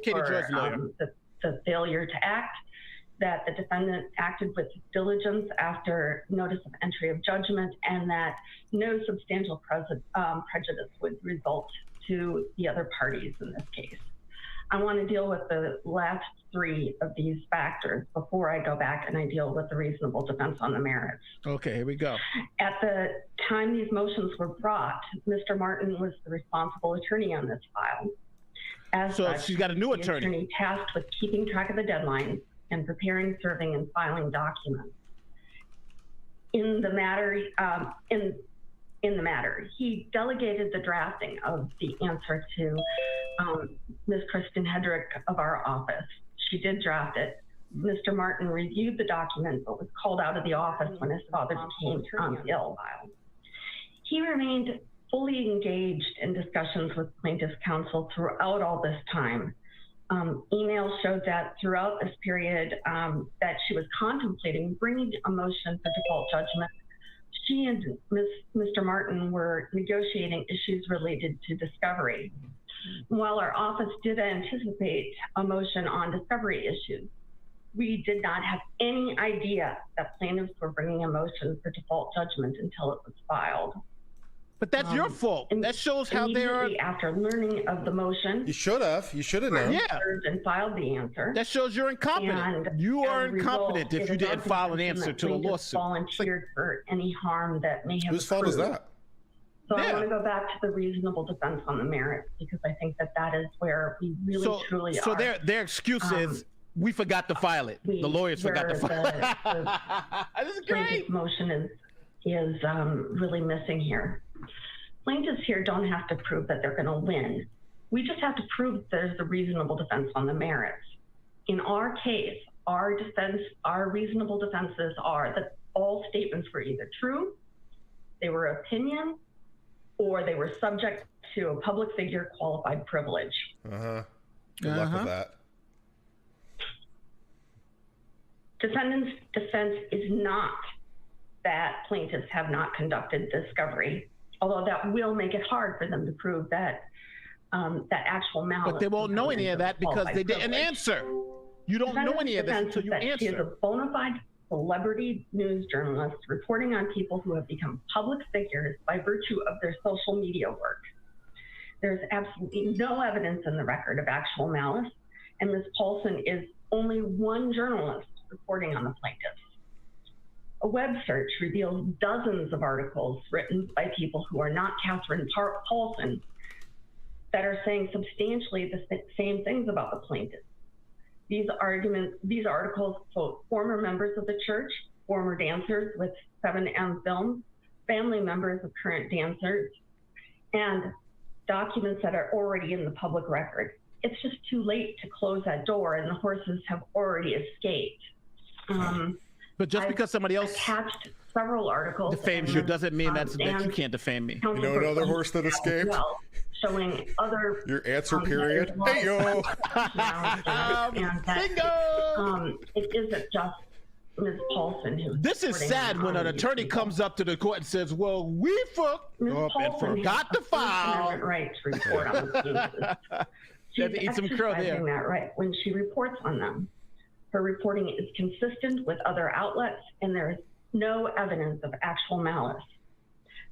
Katie Joy's lawyer. The failure to act, that the defendant acted with diligence after notice of entry of judgment, and that no substantial prejudice would result to the other parties in this case. I want to deal with the last three of these factors before I go back and I deal with the reasonable defense on the merits. Okay, here we go. At the time these motions were brought, Mr. Martin was the responsible attorney on this file. As So such, she's got a new the attorney tasked with keeping track of the deadlines and preparing, serving, and filing documents. In the matter, he delegated the drafting of the answer to Ms. Kristen Hedrick of our office. She did draft it. Mr. Martin reviewed the document, but was called out of the office when his father became ill. He remained fully engaged in discussions with plaintiff's counsel throughout all this time. Emails showed that throughout this period that she was contemplating bringing a motion for default judgment. She and Mr. Martin were negotiating issues related to discovery. While our office did anticipate a motion on discovery issues, we did not have any idea that plaintiffs were bringing a motion for default judgment until it was filed. But that's your fault. That shows how they are. After learning of the motion, You should have known. Yeah. and filed the answer. That shows you're incompetent. And You are as a result, incompetent if it you is didn't our file an contention answer that to the plaintiffs lawsuit. volunteered for any harm that may have Whose fault is accrued. that? So Yeah. I want to go back to the reasonable defense on the merits, because I think that that is where we really truly are. So their excuse is we forgot to file it. The lawyers forgot to file it. This is great. Plaintiff's motion is really missing here. Plaintiffs here don't have to prove that they're going to win. We just have to prove that there's a reasonable defense on the merits. In our case, our reasonable defenses are that all statements were either true, they were opinion, or they were subject to a public figure qualified privilege. Good luck with that. Defendant's defense is not that plaintiffs have not conducted discovery, although that will make it hard for them to prove that that actual malice. But they won't know any of that because they didn't answer. You don't know any of this until you She is a answer. bona fide celebrity news journalist reporting on people who have become public figures by virtue of their social media work. There's absolutely no evidence in the record of actual malice, and Ms. Paulson is only one journalist reporting on the plaintiffs. A web search reveals dozens of articles written by people who are not Catherine Paulson that are saying substantially the same things about the plaintiffs. These articles quote former members of the church, former dancers with 7M Films, family members of current dancers, and documents that are already in the public record. It's just too late to close that door, and the horses have already escaped. But just because somebody else attached several articles defames you doesn't mean that you can't defame me. You know another horse that escaped? Well, showing other Your answer period. Hey yo. Bingo! It isn't just Ms. Paulson who. This is sad when an attorney comes up to the court and says, "Well, we forgot to file." Right to report on the cases. She had to eat some crow there. That right when she reports on them. Her reporting is consistent with other outlets, and there is no evidence of actual malice.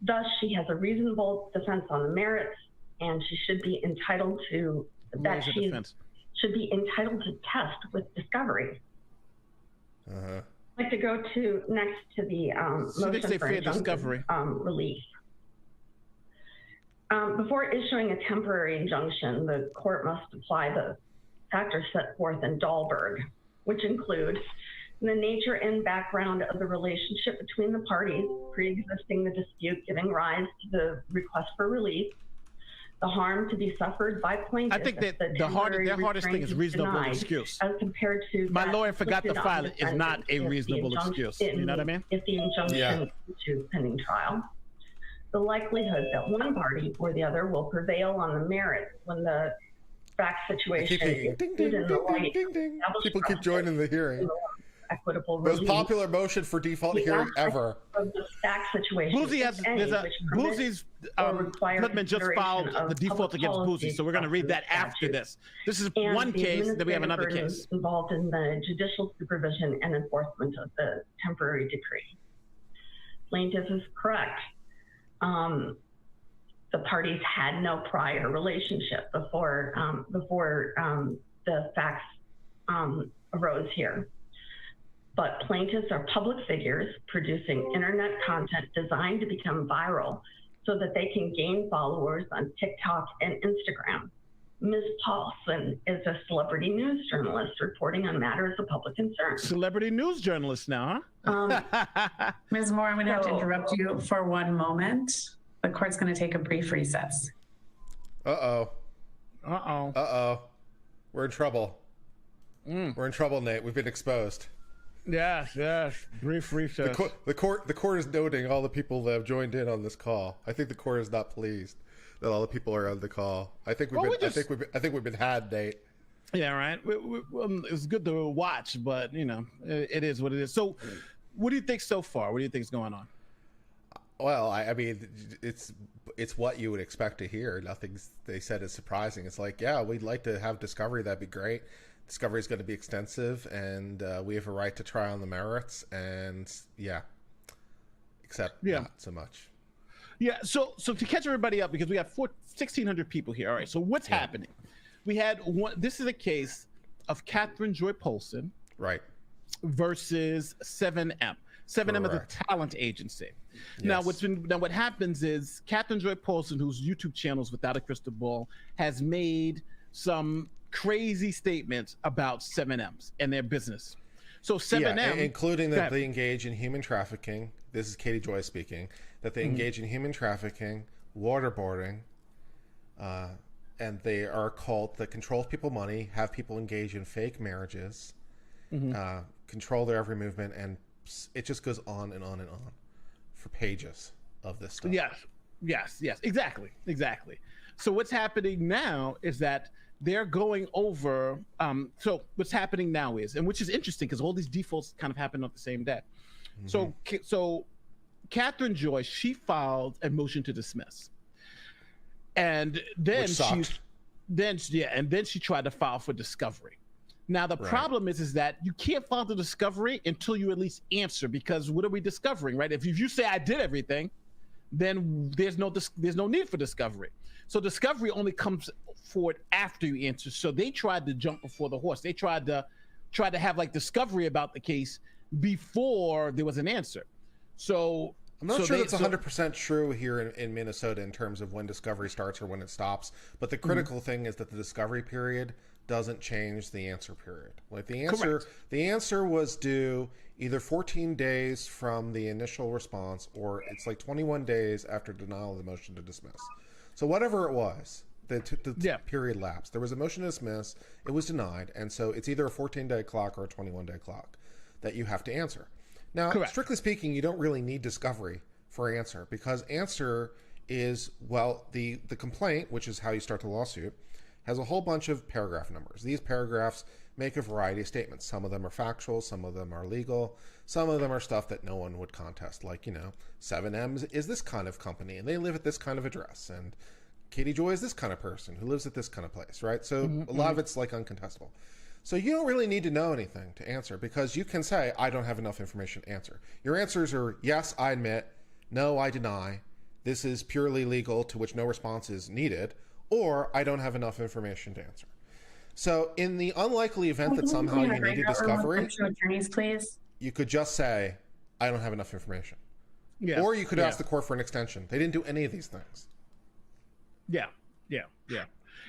Thus, she has a reasonable defense on the merits, and she should be entitled to should be entitled to test with discovery. I'd like to go next to the motion for injunctive relief. Before issuing a temporary injunction, the court must apply the factors set forth in Dahlberg, which include the nature and background of the relationship between the parties pre-existing the dispute giving rise to the request for relief, the harm to be suffered by plaintiffs. I think that their hardest thing is reasonable excuse. As compared to my lawyer forgot to file it is not a reasonable excuse. You know what I mean? If the injunction to pending trial. The likelihood that one party or the other will prevail on the merits when the fact situation is in the light. People keep joining the hearing. equitable Most relief. popular motion for default The hearing aspect ever. Of the fact situation. Boozy has if any, there's a which permits Boozy's or requires Goodman just filed consideration the of default public against policy Boozy, so we're going to read that expressed in after statute. this. This is And one the case, then we have administrative another burdens case. involved in the judicial supervision and enforcement of the temporary decree. Plaintiff is correct. The parties had no prior relationship before the facts arose here. But plaintiffs are public figures producing internet content designed to become viral so that they can gain followers on TikTok and Instagram. Ms. Paulson is a celebrity news journalist reporting on matters of public concern. Celebrity news journalist now, huh? Ms. Moore, I'm going to have to interrupt you for one moment. The court's going to take a brief recess. Uh-oh. Uh-oh. Uh-oh. We're in trouble. We're in trouble, Nate. We've been exposed. Yes. Brief recess. The court is noting all the people that have joined in on this call. I think the court is not pleased that all the people are on the call. I think we've been had, Nate. Yeah, right. It's good to watch, but you know, it is what it is. So, what do you think so far? What do you think is going on? Well, I mean, it's what you would expect to hear. Nothing they said is surprising. It's like, yeah, we'd like to have discovery. That'd be great. Discovery is going to be extensive, and we have a right to try on the merits. And yeah, except not so much. Yeah. So to catch everybody up, because we have 1,600 people here. All right. So what's happening? We had one. This is a case of Catherine Joy Polson, right, versus 7M. 7M is a talent agency. Yes. Now what happens is Catherine Joy Polson, whose YouTube channel is Without a Crystal Ball, has made some crazy statements about 7Ms and their business. So 7M, including that they engage in human trafficking. This is Katie Joy speaking. That they engage in human trafficking, waterboarding, and they are a cult that controls people money, have people engage in fake marriages, control their every movement, and it just goes on and on and on for pages of this stuff. Yes, exactly. So what's happening now is that they're going over. So what's happening now is, and which is interesting because all these defaults kind of happen on the same day. So Catherine Joy, she filed a motion to dismiss, and then she tried to file for discovery. Now the problem is that you can't file the discovery until you at least answer, because what are we discovering, right? If you say I did everything, then there's no need for discovery. So discovery only comes forward after you answer. So they tried to jump before the horse. They tried to have like discovery about the case before there was an answer. So I'm not sure that's 100% true here in Minnesota in terms of when discovery starts or when it stops. But the critical thing is that the discovery period doesn't change the answer period. Like the answer was due either 14 days from the initial response, or it's like 21 days after denial of the motion to dismiss. So whatever it was, the period lapsed. There was a motion to dismiss, it was denied, and so it's either a 14-day clock or a 21-day clock that you have to answer. Now, strictly speaking, you don't really need discovery for answer, because answer is, well, the complaint, which is how you start the lawsuit, has a whole bunch of paragraph numbers. These paragraphs make a variety of statements. Some of them are factual, some of them are legal, some of them are stuff that no one would contest, like, 7M's is this kind of company, and they live at this kind of address, and Katie Joy is this kind of person who lives at this kind of place, right? So a lot of it's like uncontestable. So you don't really need to know anything to answer, because you can say, I don't have enough information to answer. Your answers are, yes, I admit, no, I deny, this is purely legal, to which no response is needed, or I don't have enough information to answer. So in the unlikely event that somehow you needed discovery, attorneys, please. You could just say, I don't have enough information. Yeah. Or you could ask the court for an extension. They didn't do any of these things. Yeah.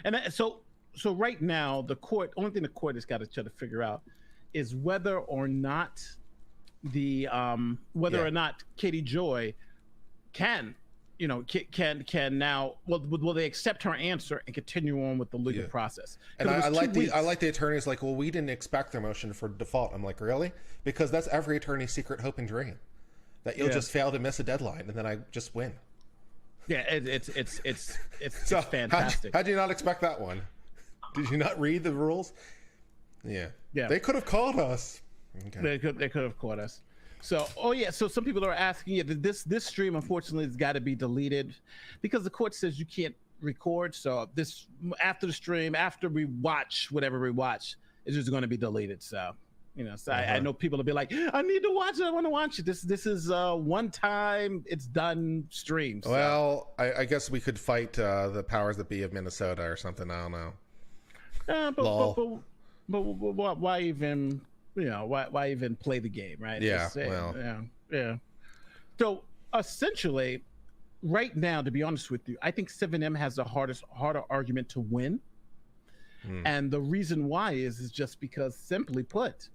And so right now, the only thing the court has got to try to figure out is whether or not Katie Joy can now, will they accept her answer and continue on with the legal process? And I like the attorneys like, well, we didn't expect their motion for default. I'm like, really? Because that's every attorney's secret hope and dream, that you'll just fail to miss a deadline and then I just win. Yeah, it's so fantastic. How'd you not expect that one? Did you not read the rules? Yeah. They could have called us. Okay. They could have caught us. So, so some people are asking, this stream unfortunately has got to be deleted because the court says you can't record. So this, after the stream, after we watch whatever we watch, it's just going to be deleted. So, I know people will be like, I need to watch it. I want to watch it. This is one time it's done stream. So. Well, I guess we could fight the powers that be of Minnesota or something. I don't know. But why even? Why even play the game, right? Yeah, yeah. So essentially, right now, to be honest with you, I think 7M has the harder argument to win, and the reason why is just because, simply put,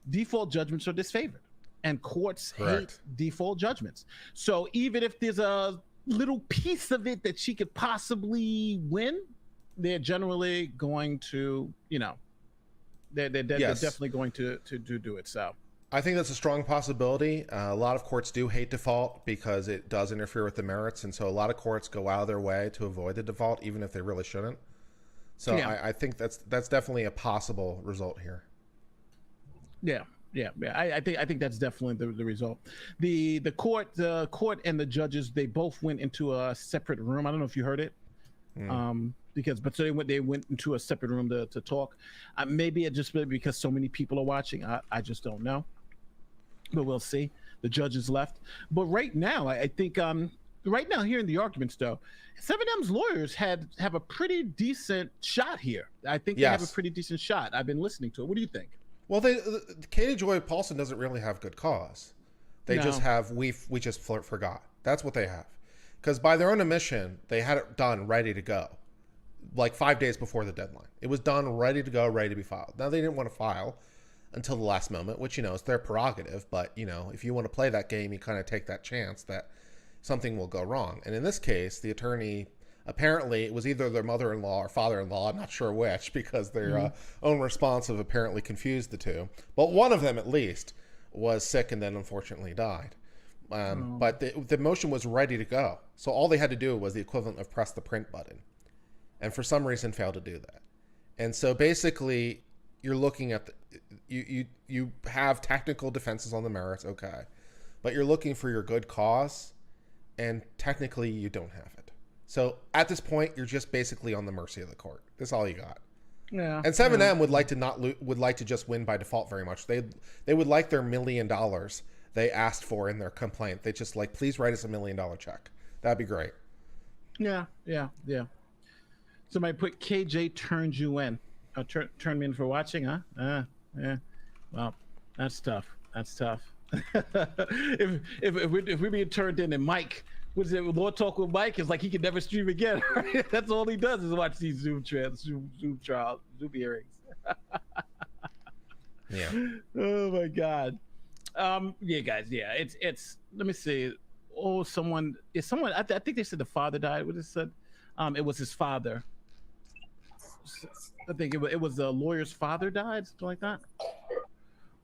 default judgments are disfavored, and courts hate default judgments. So even if there's a little piece of it that she could possibly win, they're generally going to, they're definitely going to do it. So I think that's a strong possibility. A lot of courts do hate default because it does interfere with the merits, and so a lot of courts go out of their way to avoid the default, even if they really shouldn't. So I think that's definitely a possible result here. Yeah. I think that's definitely the result. The court and the judges, they both went into a separate room. I don't know if you heard it. So they went into a separate room to talk. Maybe it just because so many people are watching. I just don't know, but we'll see. The judges left, but right now I think right now hearing the arguments though, 7M's lawyers have a pretty decent shot here. I think they have a pretty decent shot. I've been listening to it. What do you think? Well, Katie Joy Paulson doesn't really have good cause. They just have we just forgot. That's what they have. Because by their own admission, they had it done, ready to go, like 5 days before the deadline. It was done, ready to go, ready to be filed. Now, they didn't want to file until the last moment, which, is their prerogative. But, if you want to play that game, you kind of take that chance that something will go wrong. And in this case, the attorney, apparently, it was either their mother-in-law or father-in-law, I'm not sure which, because their own response have apparently confused the two. But one of them, at least, was sick and then unfortunately died. But the motion was ready to go. So all they had to do was the equivalent of press the print button. And for some reason failed to do that. And so basically you're looking at you have technical defenses on the merits, okay. But you're looking for your good cause, and technically you don't have it. So at this point you're just basically on the mercy of the court. That's all you got. Yeah. And 7M would like to would like to just win by default very much. They would like their $1 million they asked for in their complaint. They just like, please write us $1 million check. That'd be great. Yeah. Somebody put KJ turned you in. Turned me in for watching, huh? Yeah. Well, that's tough. if we're being turned in, and Mike, what's it? Lord Talk with Mike is like he can never stream again. Right? That's all he does is watch these Zoom trials, Zoom hearings. Yeah. Oh my God. Yeah, guys. Yeah, it's. Let me see. Oh, I think they said the father died. What it said? It was his father. I think it was the lawyer's father died, something like that.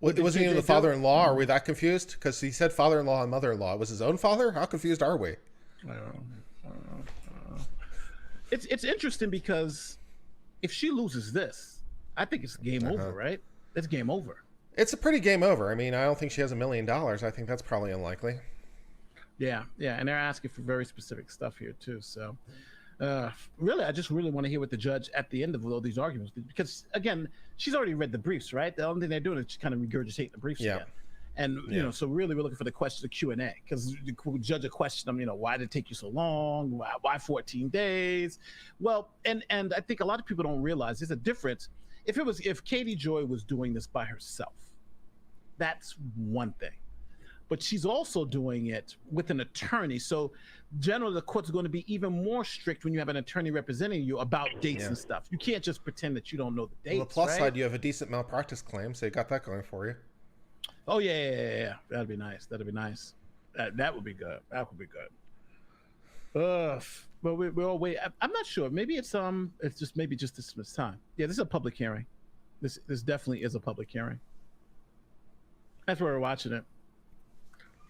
Well, it wasn't even the father-in-law. Are we that confused? Because he said father-in-law and mother-in-law. It was his own father? How confused are we? I don't know. It's interesting because if she loses this, I think it's game over, right? It's game over. It's a pretty game over. I mean, I don't think she has $1 million. I think that's probably unlikely. Yeah, and they're asking for very specific stuff here too. So, really, I just really want to hear what the judge at the end of all these arguments, because again, she's already read the briefs, right? The only thing they're doing is just kind of regurgitate the briefs again. And so really we're looking for the question, the Q&A, because the judge will question them. Why did it take you so long? Why 14 days? Well, and I think a lot of people don't realize there's a difference. If Katie Joy was doing this by herself, that's one thing. But she's also doing it with an attorney. So generally the court's going to be even more strict when you have an attorney representing you about dates and stuff. You can't just pretend that you don't know the dates. On the plus side, you have a decent malpractice claim, so you got that going for you. Oh yeah. That'd be nice. That would be good. That would be good. But we're all waiting. I'm not sure. Maybe it's just this time. Yeah, this is a public hearing. This definitely is a public hearing. That's where we're watching it.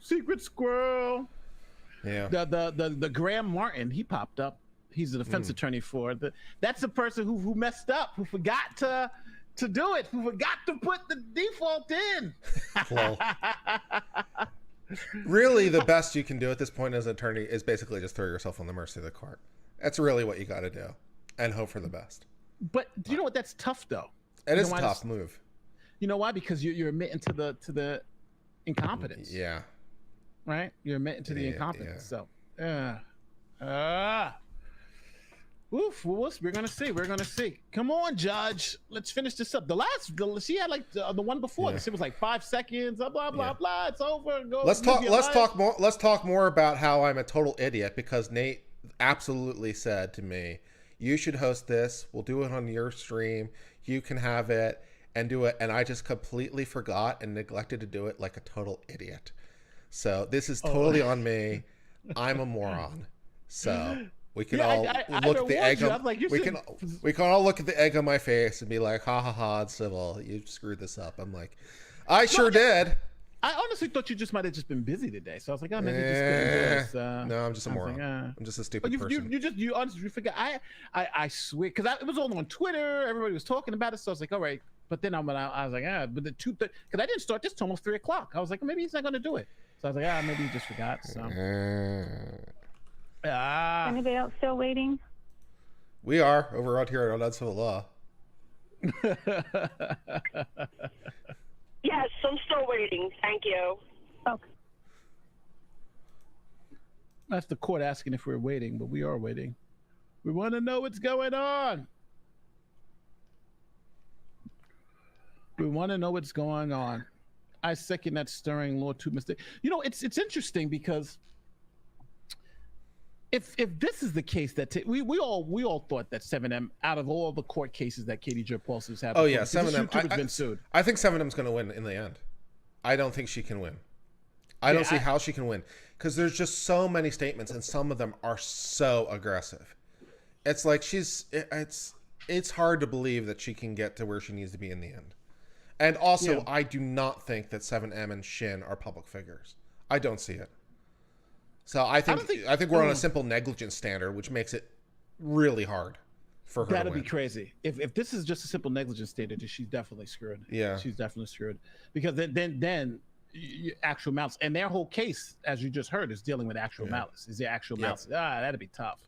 Secret squirrel. Yeah. The Graham Martin, he popped up. He's the defense attorney for that's the person who messed up, who forgot to to do it, who forgot to put the default in. Well, really, the best you can do at this point as an attorney is basically just throw yourself on the mercy of the court. That's really what you got to do, and hope for the best. But do you know what? That's tough, though. It is a tough move. You know why? Because you're admitting to the incompetence. Yeah. Right? You're admitting to the incompetence. Yeah. So, oof, we're gonna see. We're gonna see. Come on, Judge. Let's finish this up. She had like the one before. This it was like 5 seconds. Blah blah blah. It's over. Go. Let's talk more about how I'm a total idiot, because Nate absolutely said to me, "You should host this. We'll do it on your stream. You can have it and do it." And I just completely forgot and neglected to do it like a total idiot. So this is totally on me. I'm a moron. So we can all look at the egg. We can all look at the egg on my face and be like, "Ha ha ha, it's civil. You screwed this up." I'm like, I sure did. I honestly thought you might have just been busy today. So I was like, oh, maybe you just couldn't do this. No, I'm just a moron. Like, I'm just a stupid person. You honestly forgot. I swear, because it was all on Twitter. Everybody was talking about it. So I was like, all right. But then I was like, but the 2:30, because I didn't start this till almost 3 o'clock. I was like, maybe he's not going to do it. So I was like, maybe he just forgot. So. Anybody else still waiting? We are over out here at Uncivil Law. Yes, I'm still waiting. Thank you. Okay. That's the court asking if we're waiting, but we are waiting. We want to know what's going on. We want to know what's going on. I second that stirring law to mistake. You know, it's interesting because if this is the case that we all thought that 7M, out of all the court cases that Katie Jerpolson's had, 7M has been sued. I think 7M's going to win in the end. I don't think she can win. I don't see how she can win, because there's just so many statements and some of them are so aggressive. It's like it's hard to believe that she can get to where she needs to be in the end. And also, I do not think that 7M and Shin are public figures. I don't see it. So I think we're on a simple negligence standard, which makes it really hard for her. That'd be crazy. If this is just a simple negligence standard, she's definitely screwed. Yeah, she's definitely screwed, because then actual malice, and their whole case, as you just heard, is dealing with actual malice. Is there actual malice? That'd be tough.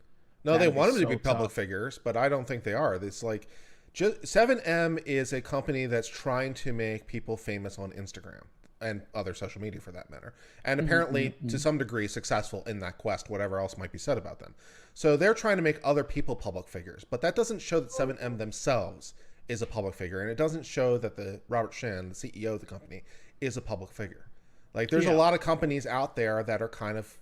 No, they want them to be public figures, but I don't think they are. It's like 7M is a company that's trying to make people famous on Instagram and other social media for that matter. And apparently, to some degree, successful in that quest, whatever else might be said about them. So they're trying to make other people public figures, but that doesn't show that 7M themselves is a public figure. And it doesn't show that the Robert Shin, the CEO of the company, is a public figure. Like, there's a lot of companies out there that are kind of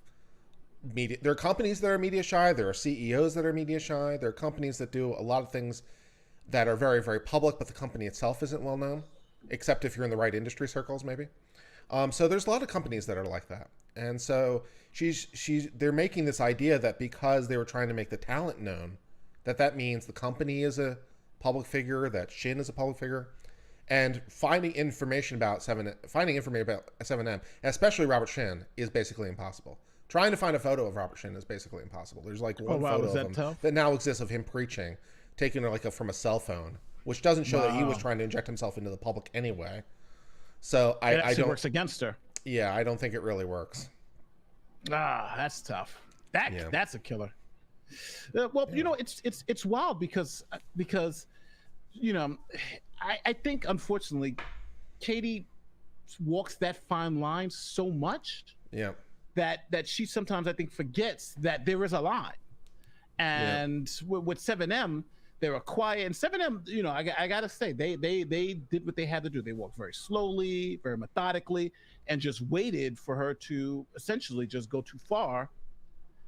media. There are companies that are media shy. There are CEOs that are media shy. There are companies that do a lot of things that are very, very public, but the company itself isn't well known, except if you're in the right industry circles, maybe. So there's a lot of companies that are like that. And so they're making this idea that because they were trying to make the talent known, that means the company is a public figure, that Shin is a public figure. And finding information about 7M, especially Robert Shin, is basically impossible. Trying to find a photo of Robert Shin is basically impossible. There's like one photo of him that now exists of him preaching, taken from a cell phone, which doesn't show that he was trying to inject himself into the public anyway. So I don't. Works against her. Yeah, I don't think it really works. That's tough. That's a killer. You know, it's wild because you know, I think unfortunately, Katie walks that fine line so much. Yeah. That she sometimes, I think, forgets that there is a line. And with 7M, they were quiet. And 7M, you know, I gotta say, they did what they had to do. They walked very slowly, very methodically, and just waited for her to essentially just go too far,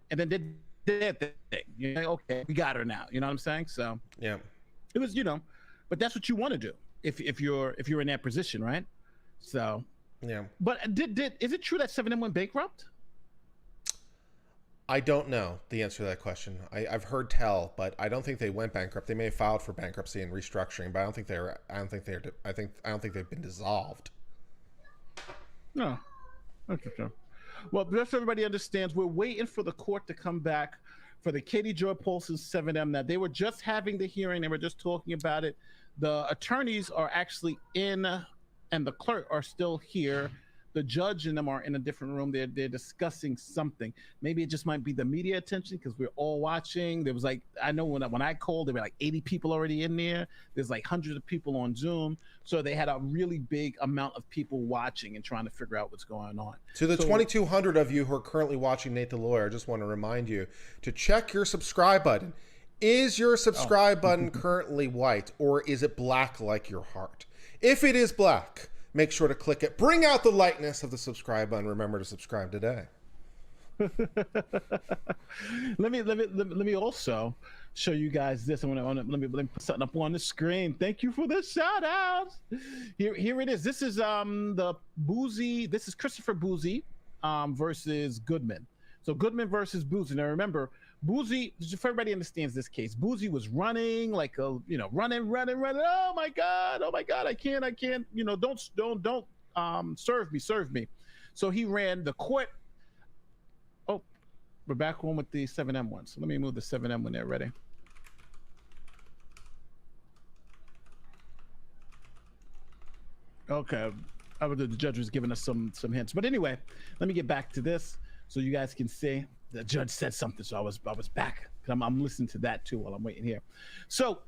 and then did their thing. You know, okay, we got her now. You know what I'm saying? So yeah, it was, you know, but that's what you want to do if you're in that position, right? So yeah. But is it true that 7M went bankrupt? I don't know the answer to that question. I've heard tell, but I don't think they went bankrupt. They may have filed for bankruptcy and restructuring, but I don't think they've been dissolved. No, that's true. Well, just so everybody understands, we're waiting for the court to come back for the Katie Joy Paulson's 7M. That they were just having the hearing, they were just talking about it. The attorneys are actually in, and the clerk are still here. The judge and them are in a different room. They're discussing something. Maybe it just might be the media attention because we're all watching. There was like, I know when I called, there were like 80 people already in there. There's like hundreds of people on Zoom. So they had a really big amount of people watching and trying to figure out what's going on. To the 2,200 of you who are currently watching Nate the Lawyer, I just want to remind you to check your subscribe button. Is your subscribe button currently white, or is it black like your heart? If it is black, make sure to click it. Bring out the lightness of the subscribe button. Remember to subscribe today. let me also show you guys this. Let me put something up on the screen. Thank you for the shout out. Here it is. This is the Boozy. This is Christopher Boozy versus Goodman. So Goodman versus Boozy. Now remember, Boozy, if everybody understands this case, Boozy was running like a, running. Oh my God, I can't, don't serve me. So he ran the court. Oh, we're back on with the 7M one. So let me move the 7M when they're ready. Okay, the judge was giving us some hints, but anyway, let me get back to this so you guys can see. The judge said something, so I was back. I'm listening to that too while I'm waiting here. So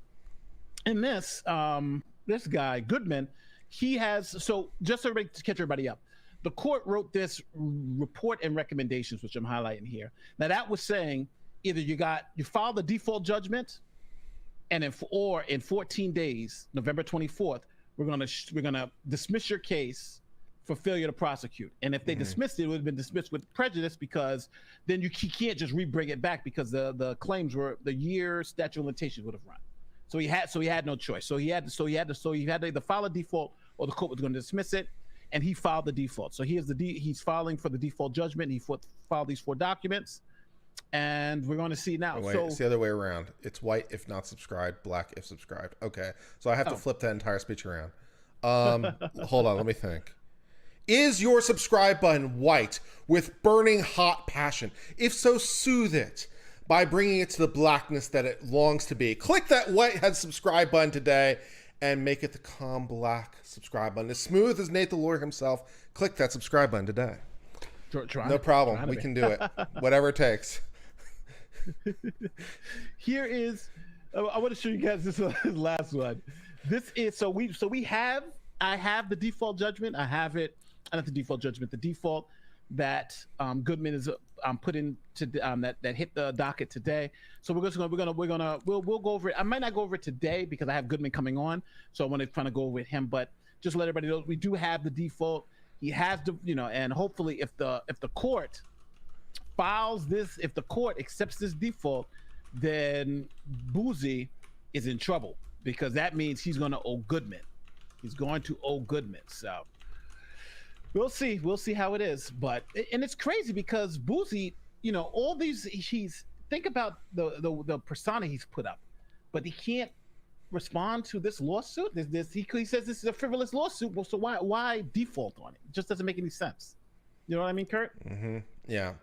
in this, this guy Goodman, he has, so just to catch everybody up, the court wrote this report and recommendations, which I'm highlighting here. Now that was saying either you filed the default judgment, and in 14 days, November 24th, we're gonna dismiss your case for failure to prosecute. And if they dismissed it, it would have been dismissed with prejudice, because then you can't just re-bring it back, because the claims were, the year statute of limitations would have run. So he had no choice. So he had to either file a default or the court was going to dismiss it, and he filed the default. So he's filing for the default judgment. He filed these 4 documents, and we're going to see now. Wait, it's the other way around. It's white if not subscribed, black if subscribed. Okay, so I have to flip that entire speech around. Hold on, let me think. Is your subscribe button white with burning hot passion? If so, soothe it by bringing it to the blackness that it longs to be. Click that whitehead subscribe button today and make it the calm black subscribe button. As smooth as Nate the Lawyer himself, click that subscribe button today. No problem. We can do it. Whatever it takes. Here is, I want to show you guys this last one. This is, I have the default judgment. I have it. Not the default judgment, the default that Goodman is put in to that hit the docket today. So we'll go over it. I might not go over it today because I have Goodman coming on, so I want to kind of go with him. But just let everybody know we do have the default. He has the and hopefully if the court files this, if the court accepts this default, then Boozy is in trouble, because that means he's going to owe Goodman. He's going to owe Goodman. So. We'll see how it is, and it's crazy because Boozy, all these, think about the persona he's put up, but he can't respond to this lawsuit. He says this is a frivolous lawsuit. Well, so why default on it? It just doesn't make any sense. You know what I mean, Kurt? Mm-hmm. Yeah.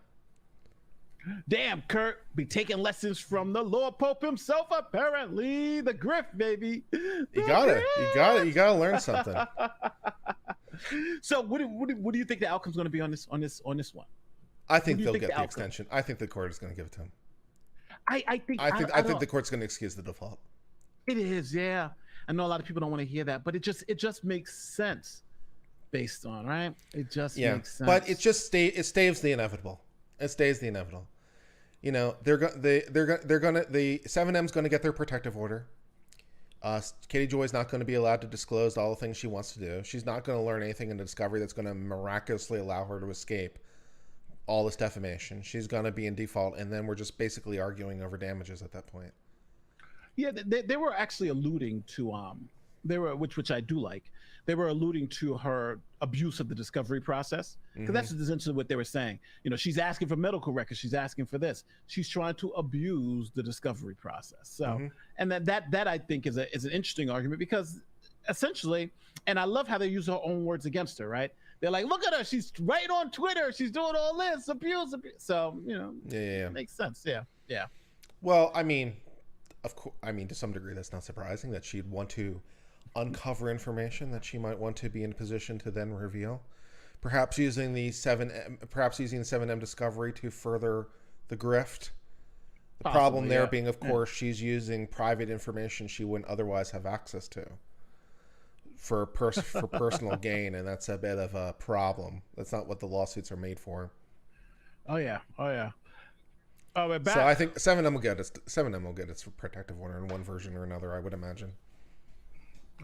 Damn, Kurt, be taking lessons from the Lord Pope himself. Apparently, the grift, baby. You gotta learn something. So, what do you think the outcome's going to be on this one? I think they'll get the extension. I think the court is going to give it to him. I think the court's going to excuse the default. It is, yeah. I know a lot of people don't want to hear that, but it just makes sense based on, right? It just makes sense. But it staves the inevitable. It stays the inevitable. They're gonna the 7M's going to get their protective order. Katie Joy's not going to be allowed to disclose all the things she wants to do. She's not going to learn anything in the discovery that's going to miraculously allow her to escape all this defamation. She's going to be in default, and then we're just basically arguing over damages at that point. Yeah, they were actually alluding to which I do like. They were alluding to her abuse of the discovery process, because that's essentially what they were saying. She's asking for medical records. She's asking for this. She's trying to abuse the discovery process. So, and that I think is an interesting argument, because essentially, and I love how they use her own words against her. Right? They're like, look at her. She's right on Twitter. She's doing all this abuse. So, yeah. Makes sense. Yeah. Well, I mean, of course, I mean, to some degree, that's not surprising that she'd want to uncover information that she might want to be in a position to then reveal. Perhaps using the 7M discovery to further the grift. The problem there being, of course, she's using private information she wouldn't otherwise have access to for personal gain, and that's a bit of a problem. That's not what the lawsuits are made for. Oh yeah. Oh, we're back. So I think 7M will get its protective order in one version or another, I would imagine.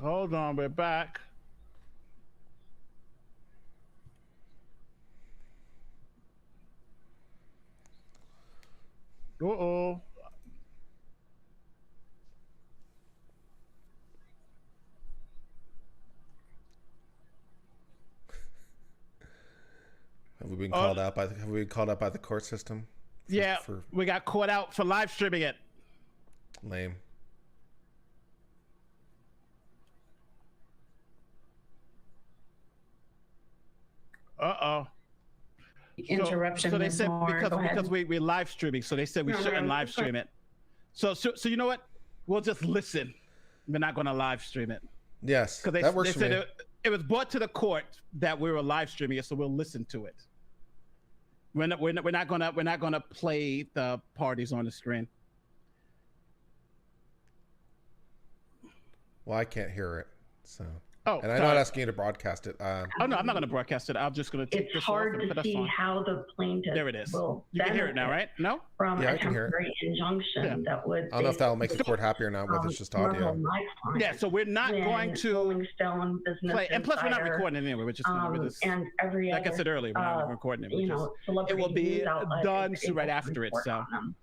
Hold on, we're back. Uh-oh. Have we been called out by the court system? We got caught out for live streaming it. Lame. Uh-oh. Interruption. So they Ms. said Moore. Go ahead. because we're live streaming, so they said we shouldn't live stream it. So you know what? We'll just listen. We're not going to live stream it. Yes, Because that works they for me. said it was brought to the court that we were live streaming it, so we'll listen to it. We're not gonna play the parties on the screen. Well, I can't hear it, so. Oh, and I'm not asking you to broadcast it. Oh no, I'm not going to broadcast it. I'm just going to take It's this hard off and put to us see on. how the plaintiff There it is. will You can hear it now, right? No? from Yeah, I a can hear it. temporary injunction that would. I don't know if that'll make the court happy or not, whether it's just audio. Yeah, so we're not going to Rolling Stone, Business play, and plus we're not Insider, recording it anyway. We're just going to and every like I other, said earlier, we're not recording it. you know, celebrity it will be news outlet done is right able to after it. report So, on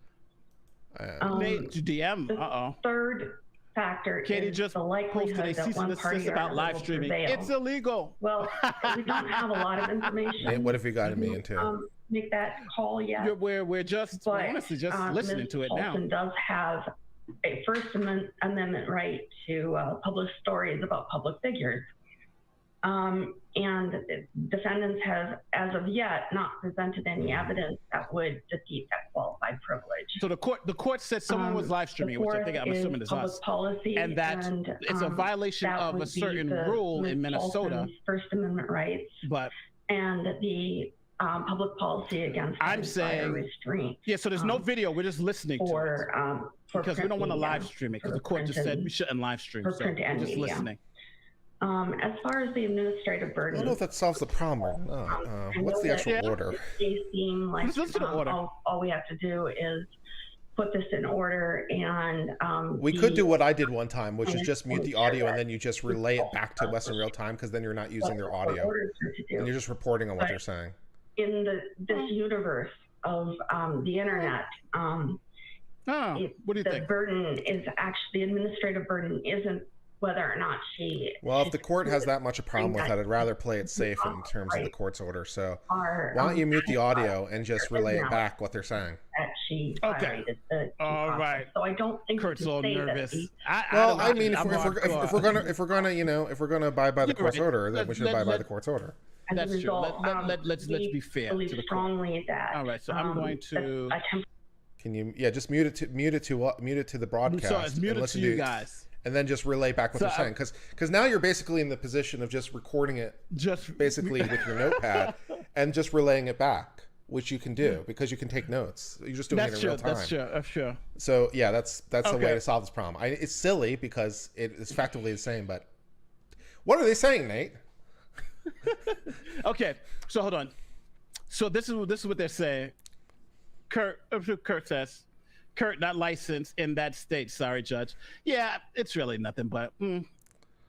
them. Nate, DM. The third factor Katie is just the posted a likelihood that cease and one party desist or about another live will streaming. prevail. It's illegal. Well, we don't have a lot of information. Nate, what have you gotten me into? Make that call yet. We're just But, honestly just listening Ms. to it now. Paulson does have a First Amendment right to publish stories about public figures. And defendants have, as of yet, not presented any evidence that would defeat that qualified privilege. So the court said someone was live streaming, which I think I'm assuming is public us, policy, and that it's a violation that of a would be certain the rule in Ms. Minnesota. Paulson's First Amendment rights, But and the public policy against I'm saying, restraint. yeah. So there's no video. We're just listening to it because we don't want to live stream it because the court just said we shouldn't live stream. So print and we're just media. listening. As far as the administrative I burden, don't know if that solves the problem or not. What's the actual order? They seem like Let's listen to the order. all we have to do is put this in order, and We could do what I did one time, which is just mute the audio and then you just relay it back to us in real time, because then you're not using their audio and you're just reporting on what they're saying. In this universe of the internet, Oh, what do you the think? burden is actually, the administrative burden isn't whether or not she. Well, if the court has that much a problem with it, I'd rather play it safe in terms of the court's order. So why don't you mute the audio and just relay it back what they're saying? That she Okay. violated the All process. right. So I don't think Kurt's we can all say that nervous. the- Well, I don't know. mean, I'm if we're gonna abide by the You're court's right. order, then we should abide by Let- the court's order. as a That's true. result, Let's we be fair believe to the court. strongly that. All right, so I'm going to. Can you, just mute it to the broadcast. So it's and muted to listen you guys. and then just relay back what So they're saying, because now you're basically in the position of just recording it, Just basically with your notepad, and just relaying it back, which you can do because you can take notes. You're just doing it in real time. That's true. That's true. So yeah, that's the way Okay. to solve this problem. It's silly because it is effectively the same, but what are they saying, Nate? Okay, so hold on. So this is what they're saying. Kurt says, Kurt not licensed in that state. Sorry, Judge. Yeah, it's really nothing, but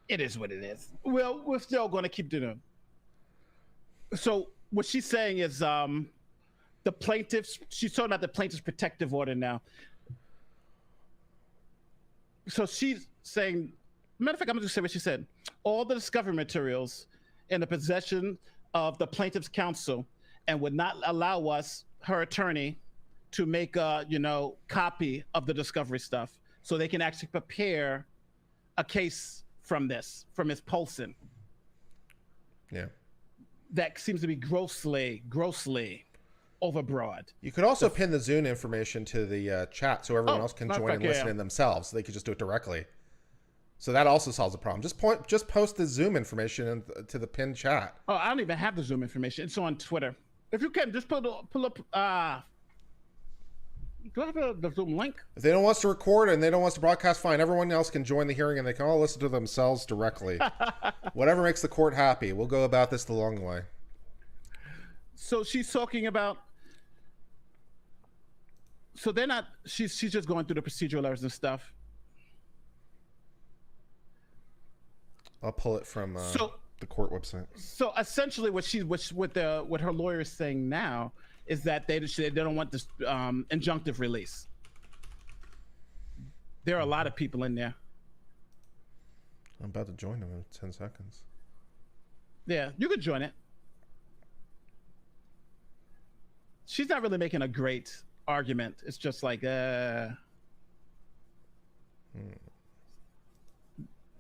it is what it is. Well, we're still going to keep doing it. So what she's saying is the plaintiffs. She's talking about the plaintiff's protective order now. So she's saying, matter of fact, I'm going to say what she said. All the discovery materials in the possession of the plaintiff's counsel, and would not allow us, her attorney, to make a copy of the discovery stuff, so they can actually prepare a case from Ms. Paulson. Yeah. That seems to be grossly overbroad. You could also pin the Zoom information to the chat so everyone else can join and listen in themselves. So they could just do it directly. So that also solves the problem. Just post the Zoom information to the pinned chat. Oh, I don't even have the Zoom information. It's on Twitter. If you can, just pull up. Do I have the Zoom link? If they don't want us to record and they don't want us to broadcast, fine. Everyone else can join the hearing and they can all listen to themselves directly. Whatever makes the court happy. We'll go about this the long way. So she's talking about. So they're not. She's just going through the procedural errors and stuff. I'll pull it from the court website. So essentially, what her lawyer is saying now is that they don't want this injunctive release. There are a lot of people in there. I'm about to join them in 10 seconds. Yeah, you could join it. She's not really making a great argument. It's just like,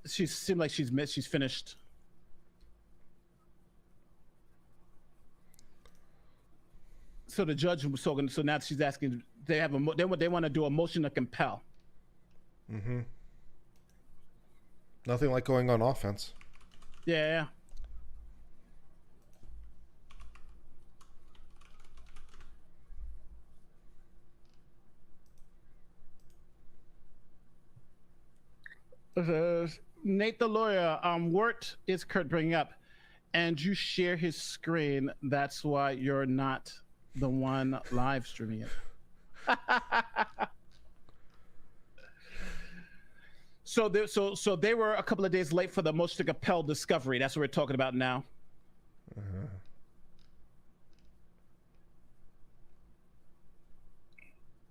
she seemed like she's finished. So the judge was talking. So now she's asking. They want to do a motion to compel. Mm-hmm. Nothing like going on offense. Yeah. Nate the lawyer, Wirt is Kurt bringing up, and you share his screen. That's why you're not the one live streaming it. So they were a couple of days late for the motion to compel discovery. That's what we're talking about now. Uh-huh.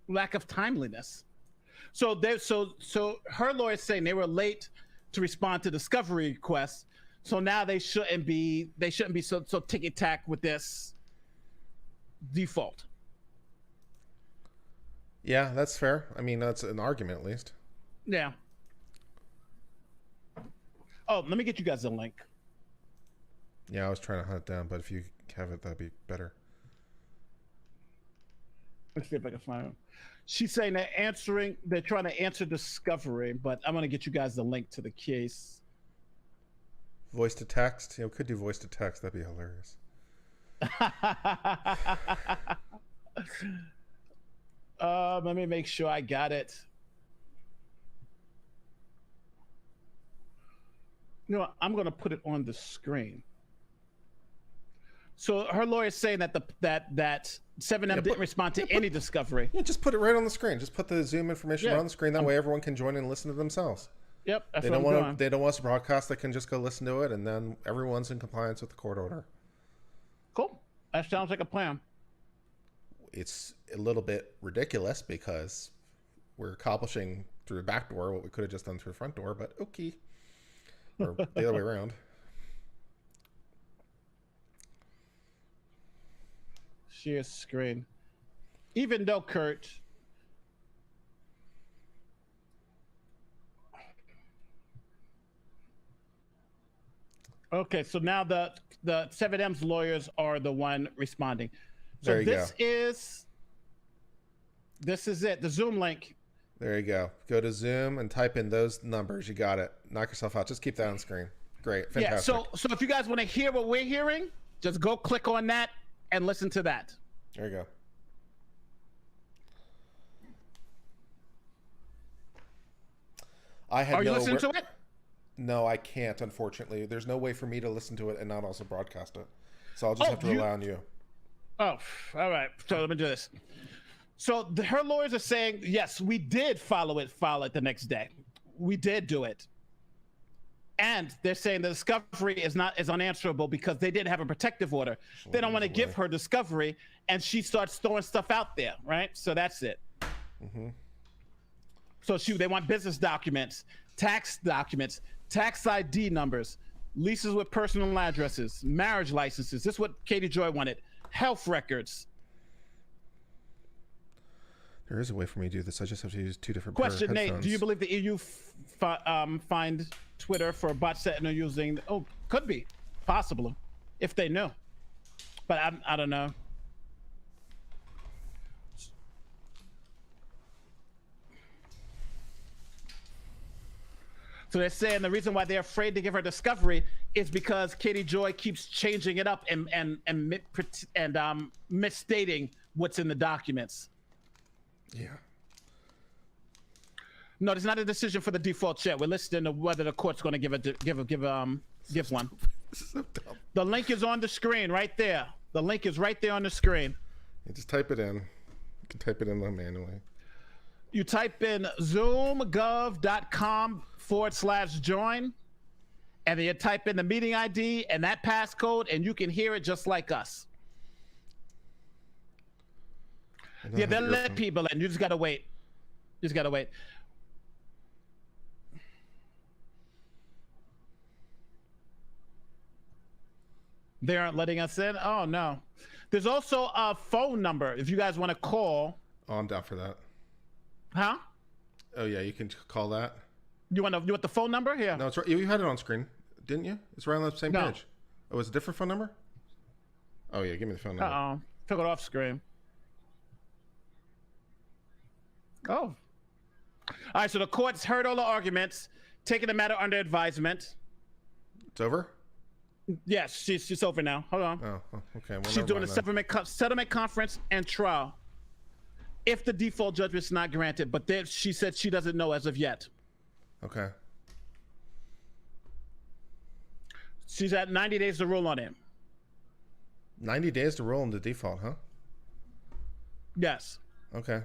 Lack of timeliness. So her lawyer is saying they were late to respond to discovery requests. So now they shouldn't be so ticky-tack with this default. Yeah, that's fair. I mean, that's an argument at least. Yeah. Oh, let me get you guys a link. Yeah, I was trying to hunt it down, but if you have it, that'd be better. Let's see if I can find it. She's saying they're trying to answer discovery, but I'm gonna get you guys the link to the case. Voice to text? Could do voice to text. That'd be hilarious. Let me make sure I got it. You know what? I'm gonna put it on the screen. So her lawyer is saying that that 7M didn't respond to any discovery. Yeah, just put it right on the screen. Just put the Zoom information right on the screen. That way everyone can join and listen to themselves. Yep, that's they what don't I'm want doing. They don't want us to broadcast. They can just go listen to it, and then everyone's in compliance with the court order. Cool. That sounds like a plan. It's a little bit ridiculous because we're accomplishing through the back door what we could have just done through the front door, but okay. Or the other way around. Share screen. Even though Kurt. Okay, so now the 7M's lawyers are the one responding. So this is it. The Zoom link. There you go. Go to Zoom and type in those numbers. You got it. Knock yourself out. Just keep that on screen. Great. Fantastic. Yeah, so if you guys want to hear what we're hearing, just go click on that and listen to that. There you go. Are you listening to it? No, I can't, unfortunately. There's no way for me to listen to it and not also broadcast it. So I'll just have to rely on you. Oh, all right. So let me do this. So her lawyers are saying, yes, we did file it the next day. We did do it. And they're saying the discovery is unanswerable because they didn't have a protective order. They don't want to give her discovery, and she starts throwing stuff out there, right? So that's it. Mm-hmm. So they want business documents, tax ID numbers, leases with personal addresses, marriage licenses. This is what Katie Joy wanted. Health records. There is a way for me to do this. I just have to use two different Question, Nate, headphones. do you believe the EU fined Twitter for bot setting or using? Oh, could be. Possibly. If they know. But I don't know. So they're saying the reason why they're afraid to give her discovery is because Katie Joy keeps changing it up and misstating what's in the documents. Yeah. No, it's not a decision for the default yet. We're listening to whether the court's going to give one. This is so dumb. The link is on the screen right there. The link is right there on the screen. You just type it in. You can type it in manually. You type in zoomgov.com/join, and then you type in the meeting ID and that passcode, and you can hear it just like us. Yeah, they'll let people in. You just gotta wait. You just gotta wait. They aren't letting us in? Oh, no. There's also a phone number if you guys want to call. Oh, I'm down for that. Huh? Oh, yeah, you can call that. You want the phone number here? No, it's right. You had it on screen, didn't you? It's right on the same page. Oh, it's a different phone number? Oh, yeah, give me the phone number. Uh-oh. Took it off screen. Oh. All right, so the court's heard all the arguments, taking the matter under advisement. It's over? Yes, she's over now. Hold on. Oh, okay. Well, she's doing a settlement conference and trial. If the default judgment's not granted, but she said she doesn't know as of yet. Okay. She's at 90 days to rule on it. 90 days to rule in the default, huh? Yes. Okay.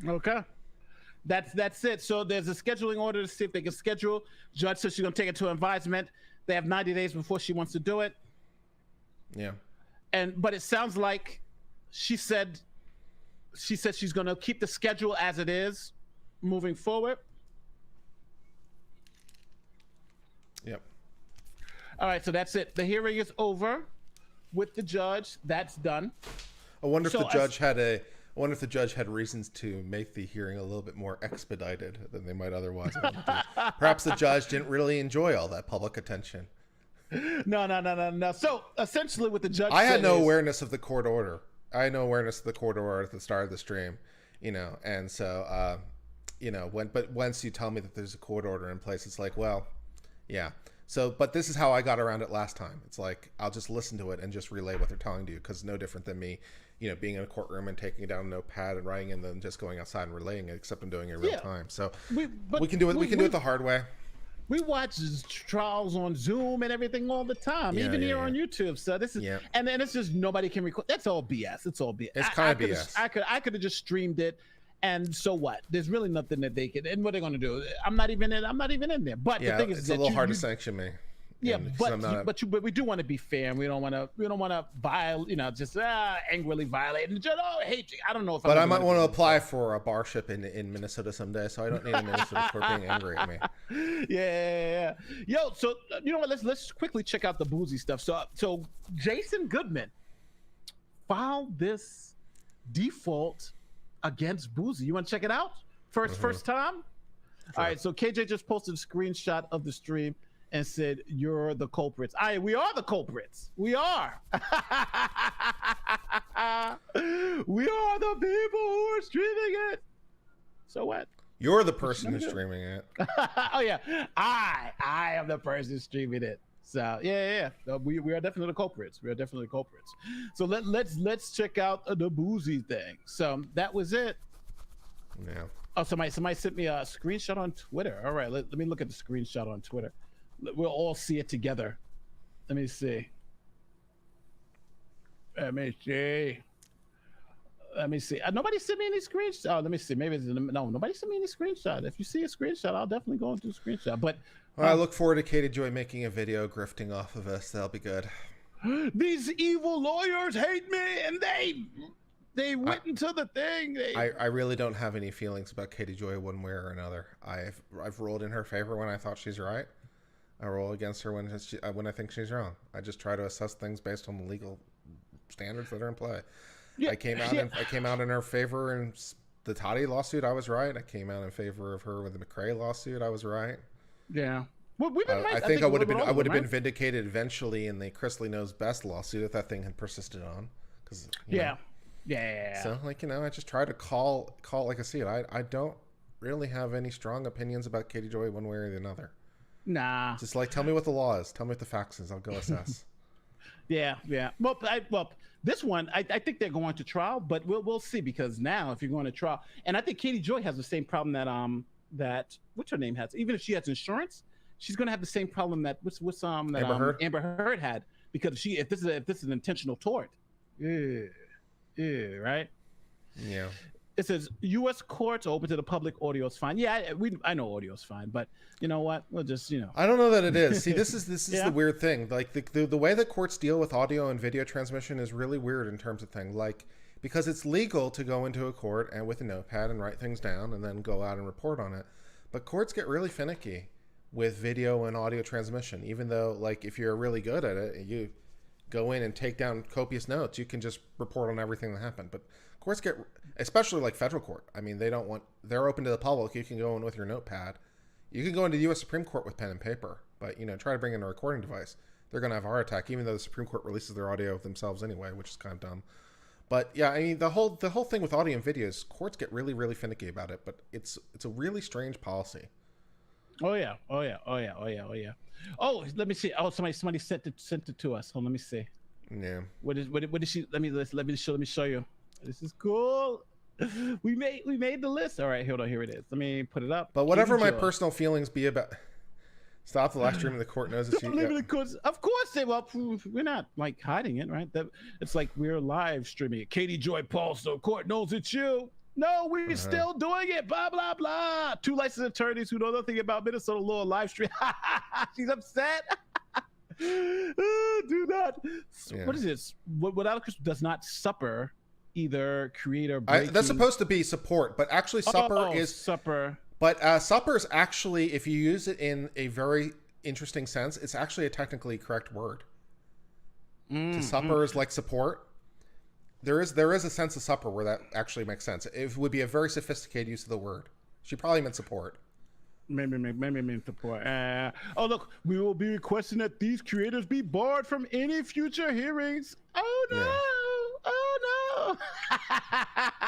Okay. That's it. So there's a scheduling order to see if they can schedule. Judge says she's gonna take it to advisement. They have 90 days before she wants to do it. Yeah. But it sounds like she said she's gonna keep the schedule as it is moving forward. Yep. All right, so that's it. The hearing is over with the judge. That's done. I wonder if the judge had reasons to make the hearing a little bit more expedited than they might otherwise want to do. Perhaps the judge didn't really enjoy all that public attention. No. So essentially, what the judge I had said no is, awareness of the court order. I had no awareness of the court order at the start of the stream, and so but once you tell me that there's a court order in place, it's like, well, yeah. So, but this is how I got around it last time. It's like, I'll just listen to it and just relay what they're telling you, because no different than me, being in a courtroom and taking down a notepad and writing and then just going outside and relaying it, except I'm doing it in real time. So we can do it. We can do it the hard way. We watch trials on Zoom and everything all the time, even here on YouTube. So this is, and then it's just nobody can record. That's all BS. It's all BS. It's kind of BS. I could have just streamed it, and so what? There's really nothing that they can. And what they're going to do? I'm not even in there. But the thing is, it's a little hard to sanction me. Yeah, but we do want to be fair, and we don't want to violate, just angrily violate. And just, hate you. I don't know if. But I might want to apply for a barship in Minnesota someday, so I don't need a Minnesota court being angry at me. Yeah. Yo, so you know what? Let's quickly check out the Boozy stuff. So Jason Goodman filed this default against Boozy. You want to check it out? First time. Sure. All right. So KJ just posted a screenshot of the stream and said, "You're the culprits." We are the culprits. We are. We are the people who are streaming it. So what? You're the person who's streaming it. Oh yeah, I am the person streaming it. So yeah. We are definitely the culprits. We are definitely the culprits. So let's check out the Boozy thing. So that was it. Yeah. Oh, somebody sent me a screenshot on Twitter. All right, let me look at the screenshot on Twitter. We'll all see it together. Let me see. Nobody sent me any screenshots. Oh, let me see. Maybe nobody sent me any screenshot. If you see a screenshot, I'll definitely go and do a screenshot. But I look forward to Katie Joy making a video grifting off of us. That'll be good. These evil lawyers hate me, and they went into the thing. I really don't have any feelings about Katie Joy one way or another. I've ruled in her favor when I thought she's right. I roll against her when I think she's wrong. I just try to assess things based on the legal standards that are in play. Yeah, I came out in her favor in the Toddy lawsuit. I was right. I came out in favor of her with the McRae lawsuit. I was right. Yeah. Well, we've been right. I think I would have been right? vindicated eventually in the Chrisley Knows Best lawsuit if that thing had persisted on. Because Yeah. So I just try to call like I see it. I don't really have any strong opinions about Katie Joy one way or the other. Nah. Just like tell me what the law is. Tell me what the facts is. I'll go assess. Yeah. Well, this one, I think they're going to trial, but we'll see, because now if you're going to trial, and I think Katie Joy has the same problem that what's her name has. Even if she has insurance, she's going to have the same problem that Amber Heard had, because if this is an intentional tort. Yeah, right. Yeah. It says U.S. courts are open to the public. Audio is fine. Yeah, I know audio is fine, but you know what? We'll just I don't know that it is. See, this is the weird thing. Like the way that courts deal with audio and video transmission is really weird in terms of thing. Like, because it's legal to go into a court and with a notepad and write things down and then go out and report on it, but courts get really finicky with video and audio transmission. Even though, like, if you're really good at it, you go in and take down copious notes, you can just report on everything that happened. But courts get, especially like federal court, I mean, they're open to the public. You can go in with your notepad. You can go into the U.S. Supreme Court with pen and paper, but try to bring in a recording device. They're going to have a heart attack, even though the Supreme Court releases their audio themselves anyway, which is kind of dumb. But yeah, I mean, the whole thing with audio and videos, courts get really, really finicky about it, but it's a really strange policy. Oh yeah. Oh, let me see. Oh, somebody sent it to us. Hold on, let me see. Yeah. What did she? Let me show you. This is cool. We made the list. All right, hold on. Here it is. Let me put it up. But whatever my personal feelings be about, stop the live stream. The court knows it's you. Of course they will. We're not like hiding it, right? It's like we're live streaming it. Katie Joy Pulse. The court knows it's you. No, we're still doing it. Blah blah blah. 2 licensed attorneys who know nothing about Minnesota law live stream. She's upset. Do not. Yeah. What is this? What Alex does not supper either create or breaking. That's supposed to be support, but actually supper is supper. But supper is actually, if you use it in a very interesting sense, it's actually a technically correct word. To supper is like support. There is a sense of supper where that actually makes sense. It would be a very sophisticated use of the word. She probably meant support. Maybe support. Oh, look, we will be requesting that these creators be barred from any future hearings. Oh, no. Yeah. Oh, no.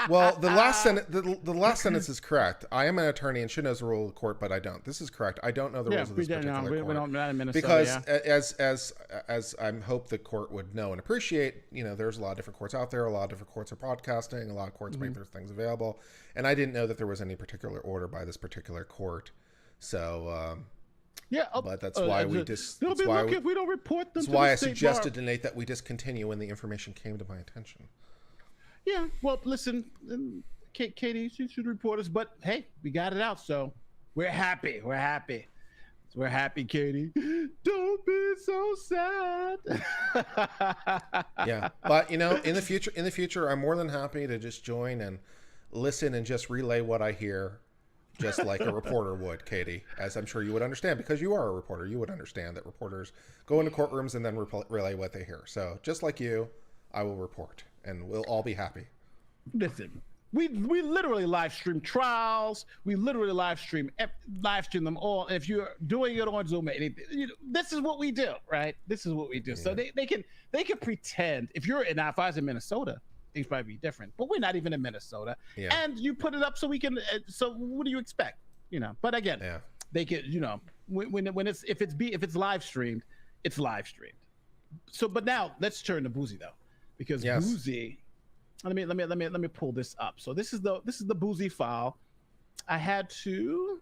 Well, the last sentence is correct. I am an attorney and should know the rule of the court, but I don't. This is correct. I don't know the rules of this particular court. We don't, not in Minnesota, because as I hope the court would know and appreciate, there's a lot of different courts out there. A lot of different courts are broadcasting. A lot of courts make their things available. And I didn't know that there was any particular order by this particular court. So, but that's why we just. They'll be lucky if we don't report them. That's why I suggested to Nate that we discontinue when the information came to my attention. Yeah, well, listen, Katie, she should report us, but hey, we got it out, so we're happy. We're happy, Katie. Don't be so sad. Yeah, but in the future, I'm more than happy to just join and listen and just relay what I hear. Just like a reporter would, Katie, as I'm sure you would understand, because you are a reporter. You would understand that reporters go into courtrooms and then relay what they hear. So just like you, I will report, and we'll all be happy. Listen, we literally live stream trials. We literally live stream them all. And if you're doing it on Zoom, this is what we do, right? This is what we do. Yeah. So they can pretend. If I was in Minnesota, things might be different, but we're not even in Minnesota. Yeah. And you put it up so we can. So what do you expect? But again, they can. If it's live streamed, it's live streamed. So, but now let's turn to Boozy though, because Boozy. Let me pull this up. So this is the Boozy file. I had to.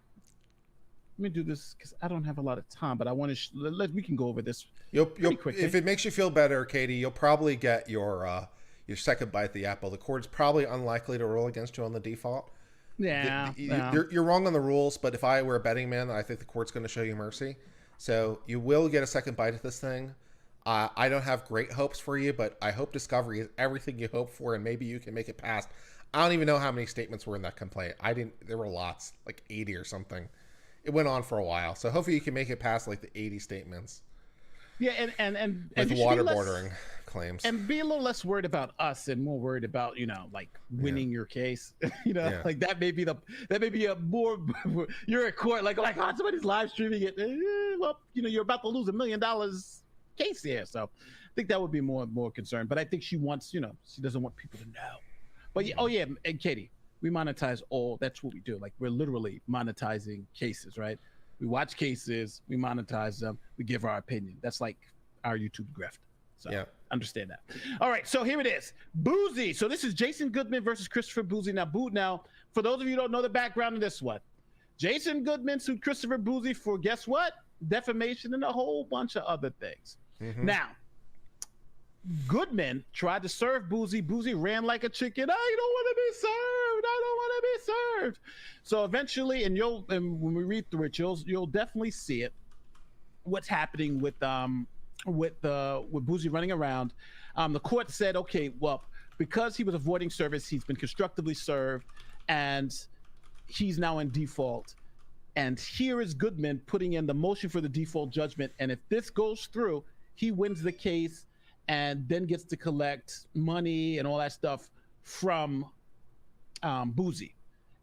Let me do this because I don't have a lot of time, but I want to. We can go over this. Pretty quickly. If it makes you feel better, Katie, you'll probably get your second bite at the apple. The court's probably unlikely to rule against you on the default. Yeah. You're wrong on the rules, but if I were a betting man, I think the court's going to show you mercy. So you will get a second bite at this thing. I don't have great hopes for you, but I hope discovery is everything you hope for, and maybe you can make it past. I don't even know how many statements were in that complaint. There were lots, like 80 or something. It went on for a while. So hopefully you can make it past like the 80 statements. Yeah, and with you should be less- waterboarding claims. and be a little less worried about us and more worried about, you know, like winning your case. You know, like that may be a more you're at court like oh, somebody's live streaming it. Well, you know, you're about to lose $1 million case here. So I think that would be more concerned. But I think she wants, you know, she doesn't want people to know. But yeah, oh yeah, and Katie, we monetize all. That's what we do. Like we're literally monetizing cases, right? We watch cases, we monetize them, we give our opinion. That's like our YouTube grift. So understand that. All right, so here it is. Boozy. So this is Jason Goodman versus Christopher Boozy. Now, for those of you who don't know the background of this one, Jason Goodman sued Christopher Boozy for guess what? Defamation and a whole bunch of other things. Now, Goodman tried to serve Boozy. Boozy ran like a chicken. I don't want to be served. I don't want to be served. So eventually, and when we read through it, you'll definitely see it. What's happening with Boozy running around? The court said, okay, well, because he was avoiding service, he's been constructively served, and he's now in default. And here is Goodman putting in the motion for the default judgment. And if this goes through, he wins the case and then gets to collect money and all that stuff from Boozy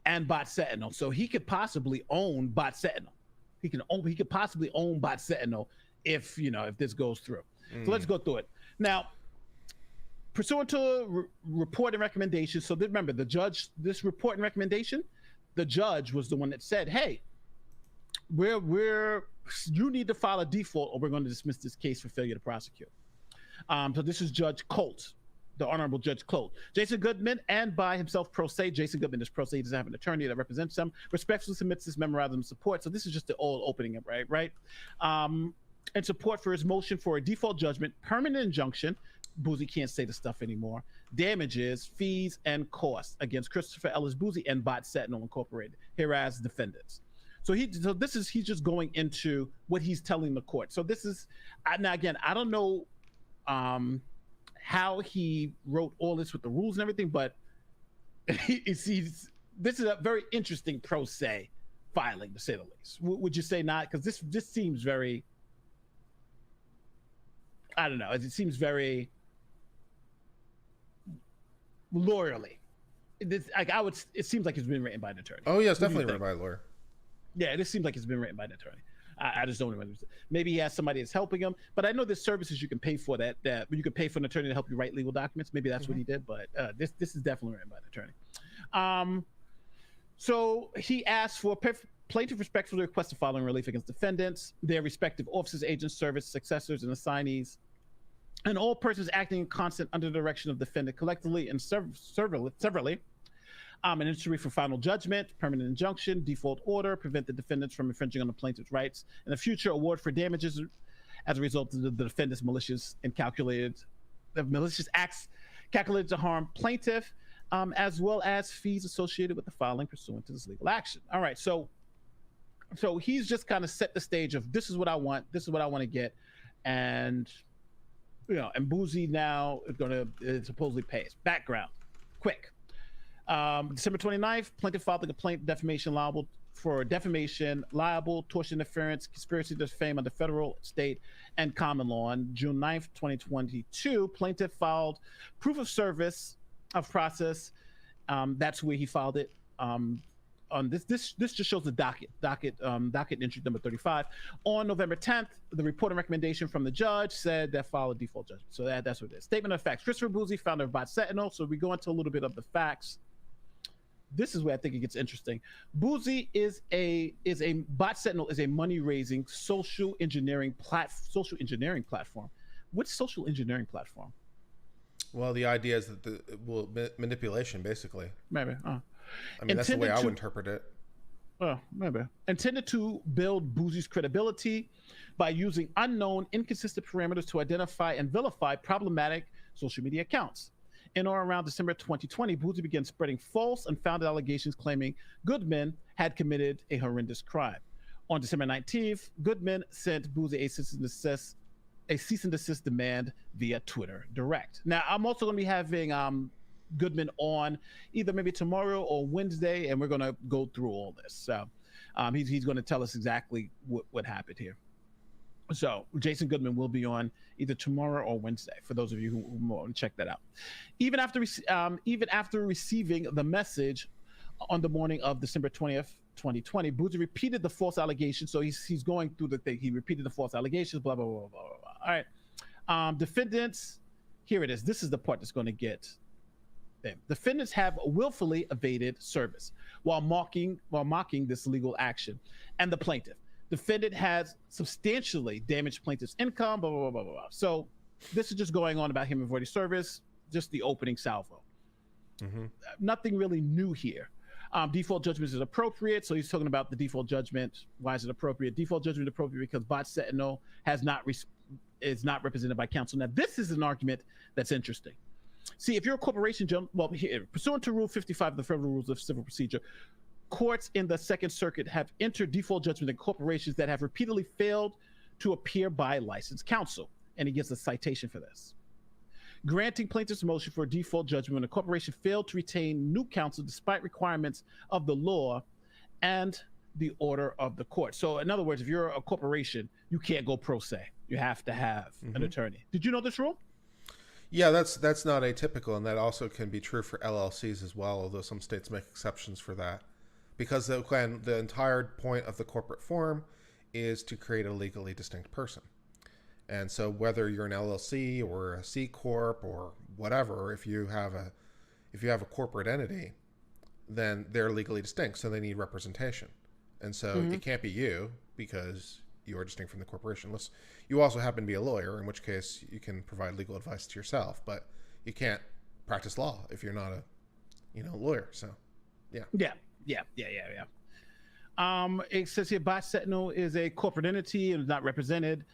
and Bot Sentinel. So he could possibly own Bot Sentinel. He could possibly own Bot Sentinel if this goes through. So let's go through it. Now, pursuant to report and recommendation. So remember, this report and recommendation, the judge was the one that said, hey, you need to file a default or we're going to dismiss this case for failure to prosecute. So this is Judge Colt, the Honorable Judge Colt. Jason Goodman, and by himself pro se, Jason Goodman is pro se, he doesn't have an attorney that represents him, respectfully submits this memorandum of support. So this is just the old opening up, right? And support for his motion for a default judgment, permanent injunction, Boozy can't say the stuff anymore, damages, fees, and costs against Christopher Ellis Boozy and Bot Sentinel Incorporated, here as defendants. So he's just going into what he's telling the court. So this is, now again, I don't know how he wrote all this with the rules and everything, but this is a very interesting pro se filing, to say the least. Would you say not? Because this seems very, I don't know, it seems very lawyerly. It seems like it's been written by an attorney. Oh yeah, it's definitely written by a lawyer. Yeah, this seems like it's been written by an attorney. I just don't know. Maybe he has somebody that's helping him, but I know there's services you can pay for that you can pay for an attorney to help you write legal documents. Maybe that's what he did, but this is definitely written by an attorney. So he asked for plaintiff respectfully request the following relief against defendants, their respective officers, agents, service successors, and assignees, and all persons acting in concert under the direction of defendant collectively and severally. An injury for final judgment, permanent injunction, default order, prevent the defendants from infringing on the plaintiff's rights. In the future, award for damages as a result of the defendant's malicious acts calculated to harm plaintiff, as well as fees associated with the filing pursuant to this legal action. All right, so he's just kind of set the stage of this is what I want, this is what I want to get, and and Boozy now is going to supposedly pay his background. Quick. December 29th, plaintiff filed a complaint defamation liable, tortious interference, conspiracy to defame under federal, state, and common law. On June 9th, 2022, plaintiff filed proof of service of process. That's where he filed it. On this just shows the docket entry number 35. On November 10th, the report and recommendation from the judge said that file a default judgment. So that's what it is. Statement of facts. Christopher Boozy, founder of Bot Sentinel. So we go into a little bit of the facts. This is where I think it gets interesting. Boozy Bot Sentinel is a money-raising social engineering platform. What's social engineering platform? Well, the idea is that manipulation, basically. Maybe. I mean, that's the way I would interpret it. Oh, maybe. Intended to build Boozy's credibility by using unknown, inconsistent parameters to identify and vilify problematic social media accounts. In or around December 2020, Boozy began spreading false, unfounded allegations claiming Goodman had committed a horrendous crime. On December 19th, Goodman sent Boozy a cease and desist demand via Twitter Direct. Now, I'm also going to be having Goodman on either maybe tomorrow or Wednesday, and we're going to go through all this. So he's going to tell us exactly what happened here. So Jason Goodman will be on either tomorrow or Wednesday. For those of you who want to check that out, even after receiving the message on the morning of December 20th, 2020, Boozy repeated the false allegations. So he's going through the thing. He repeated the false allegations. Blah blah blah blah blah. All right, defendants. Here it is. This is the part that's going to get them. Defendants have willfully evaded service while mocking this legal action, and the plaintiff. Defendant has substantially damaged plaintiff's income, blah, blah, blah, blah, blah. So this is just going on about him avoiding service, just the opening salvo. Nothing really new here. Default judgment is appropriate. So he's talking about the default judgment. Why is it appropriate? Default judgment is appropriate because Bot Sentinel is not represented by counsel. Now, this is an argument that's interesting. See, if you're a corporation, pursuant to Rule 55 of the Federal Rules of Civil Procedure, courts in the Second Circuit have entered default judgment in corporations that have repeatedly failed to appear by licensed counsel. And he gives a citation for this. Granting plaintiff's motion for a default judgment when a corporation failed to retain new counsel despite requirements of the law and the order of the court. So in other words, if you're a corporation, you can't go pro se. You have to have an attorney. Did you know this rule? Yeah, that's not atypical, and that also can be true for LLCs as well, although some states make exceptions for that. Because the entire point of the corporate form is to create a legally distinct person. And so whether you're an LLC or a C Corp or whatever, if you have a corporate entity, then they're legally distinct, so they need representation. And so it can't be you because you are distinct from the corporation. Unless you also happen to be a lawyer, in which case you can provide legal advice to yourself, but you can't practice law if you're not a lawyer. So yeah. It says here, Bot Sentinel is a corporate entity and is not represented,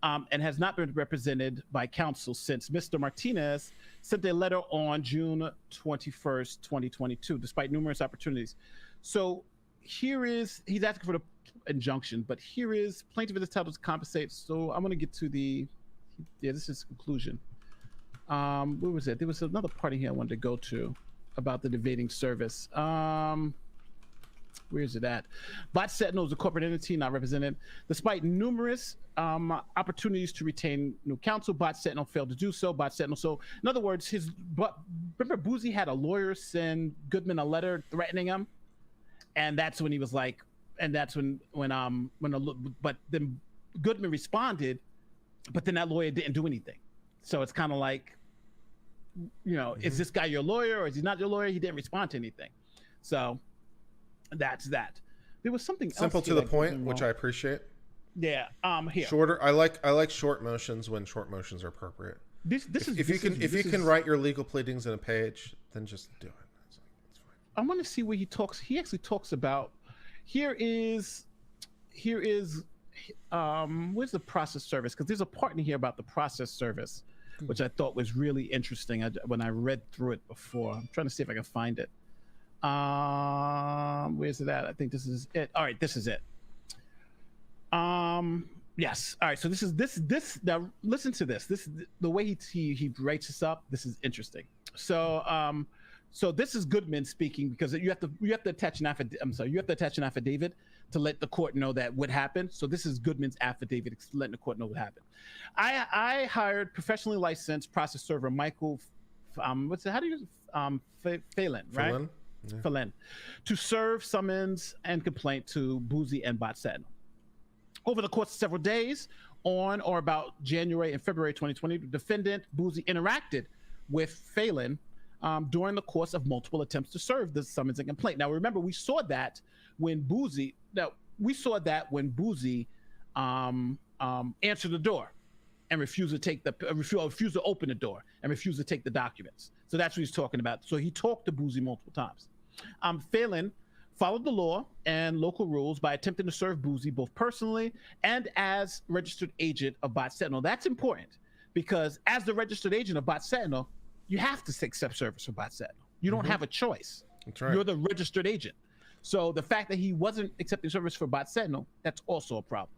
and has not been represented by counsel since Mr. Martinez sent a letter on June 21st, 2022, despite numerous opportunities. So he's asking for the injunction, but here is plaintiff is entitled to compensate. So I'm going to get to this is conclusion. Where was it? There was another party here I wanted to go to about the evading service. Where is it at? Bot Sentinel is a corporate entity not represented. Despite numerous opportunities to retain new counsel, Bot Sentinel failed to do so. Bot Sentinel. So in other words, remember Boozy had a lawyer send Goodman a letter threatening him, and that's when he was like, and that's but then Goodman responded, but then that lawyer didn't do anything. So it's kind of like, is this guy your lawyer or is he not your lawyer? He didn't respond to anything. So that's that. There was something simple else to the point, which I appreciate. Yeah. Here. Shorter. I like short motions when short motions are appropriate. If you can write your legal pleadings in a page, then just do it. That's fine. I want to see where he talks. He actually talks about. Here is where's the process service? Because there's a part in here about the process service, which I thought was really interesting when I read through it before. I'm trying to see if I can find it. Where's it at? I think this is it. All right, this is it. Yes. All right. So this is now listen to this. This is the way he writes this up. This is interesting. So this is Goodman speaking because you have to attach an affidavit. I'm sorry, you have to attach an affidavit to let the court know that what happened. So this is Goodman's affidavit letting the court know what happened. I hired professionally licensed process server Michael, Phelan, right? Phelan? Yeah. Phelan, to serve summons and complaint to Boozy and Bot Sentinel. Over the course of several days, on or about January and February 2020, the defendant Boozy interacted with Phelan during the course of multiple attempts to serve the summons and complaint. Now, remember, we saw that when Boozy answered the door and refused to open the door and refused to take the documents. So that's what he's talking about. So he talked to Boozy multiple times. Phelan followed the law and local rules by attempting to serve Boozy both personally and as registered agent of Bot Sentinel. That's important because as the registered agent of Bot Sentinel, you have to accept service from Bot Sentinel. You don't have a choice. That's right. You're the registered agent. So the fact that he wasn't accepting service for Bot Sentinel, that's also a problem.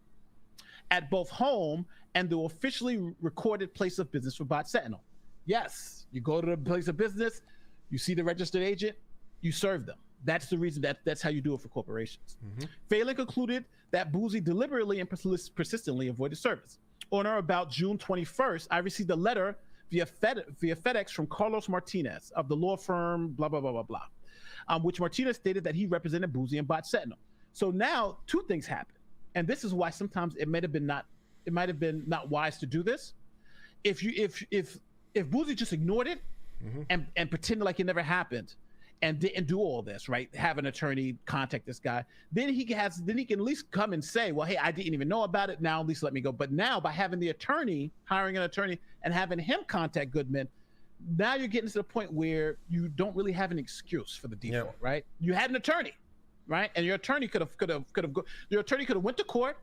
At both home and the officially recorded place of business for Bot Sentinel. Yes, you go to the place of business, you see the registered agent, you serve them. That's the reason that's how you do it for corporations. Phelan concluded that Boozy deliberately and persistently avoided service. On or about June 21st, I received a letter via FedEx from Carlos Martinez of the law firm blah blah blah blah blah, which Martinez stated that he represented Boozy and Bot Sentinel. So now two things happen, and this is why sometimes it might have been not wise to do this. If Boozy just ignored it and pretended like it never happened, and didn't do all this, right? Have an attorney contact this guy. Then he can at least come and say, well, hey, I didn't even know about it. Now at least let me go. But now by having the attorney, hiring an attorney and having him contact Goodman, now you're getting to the point where you don't really have an excuse for the default, right? You had an attorney, right? And your attorney could have went to court,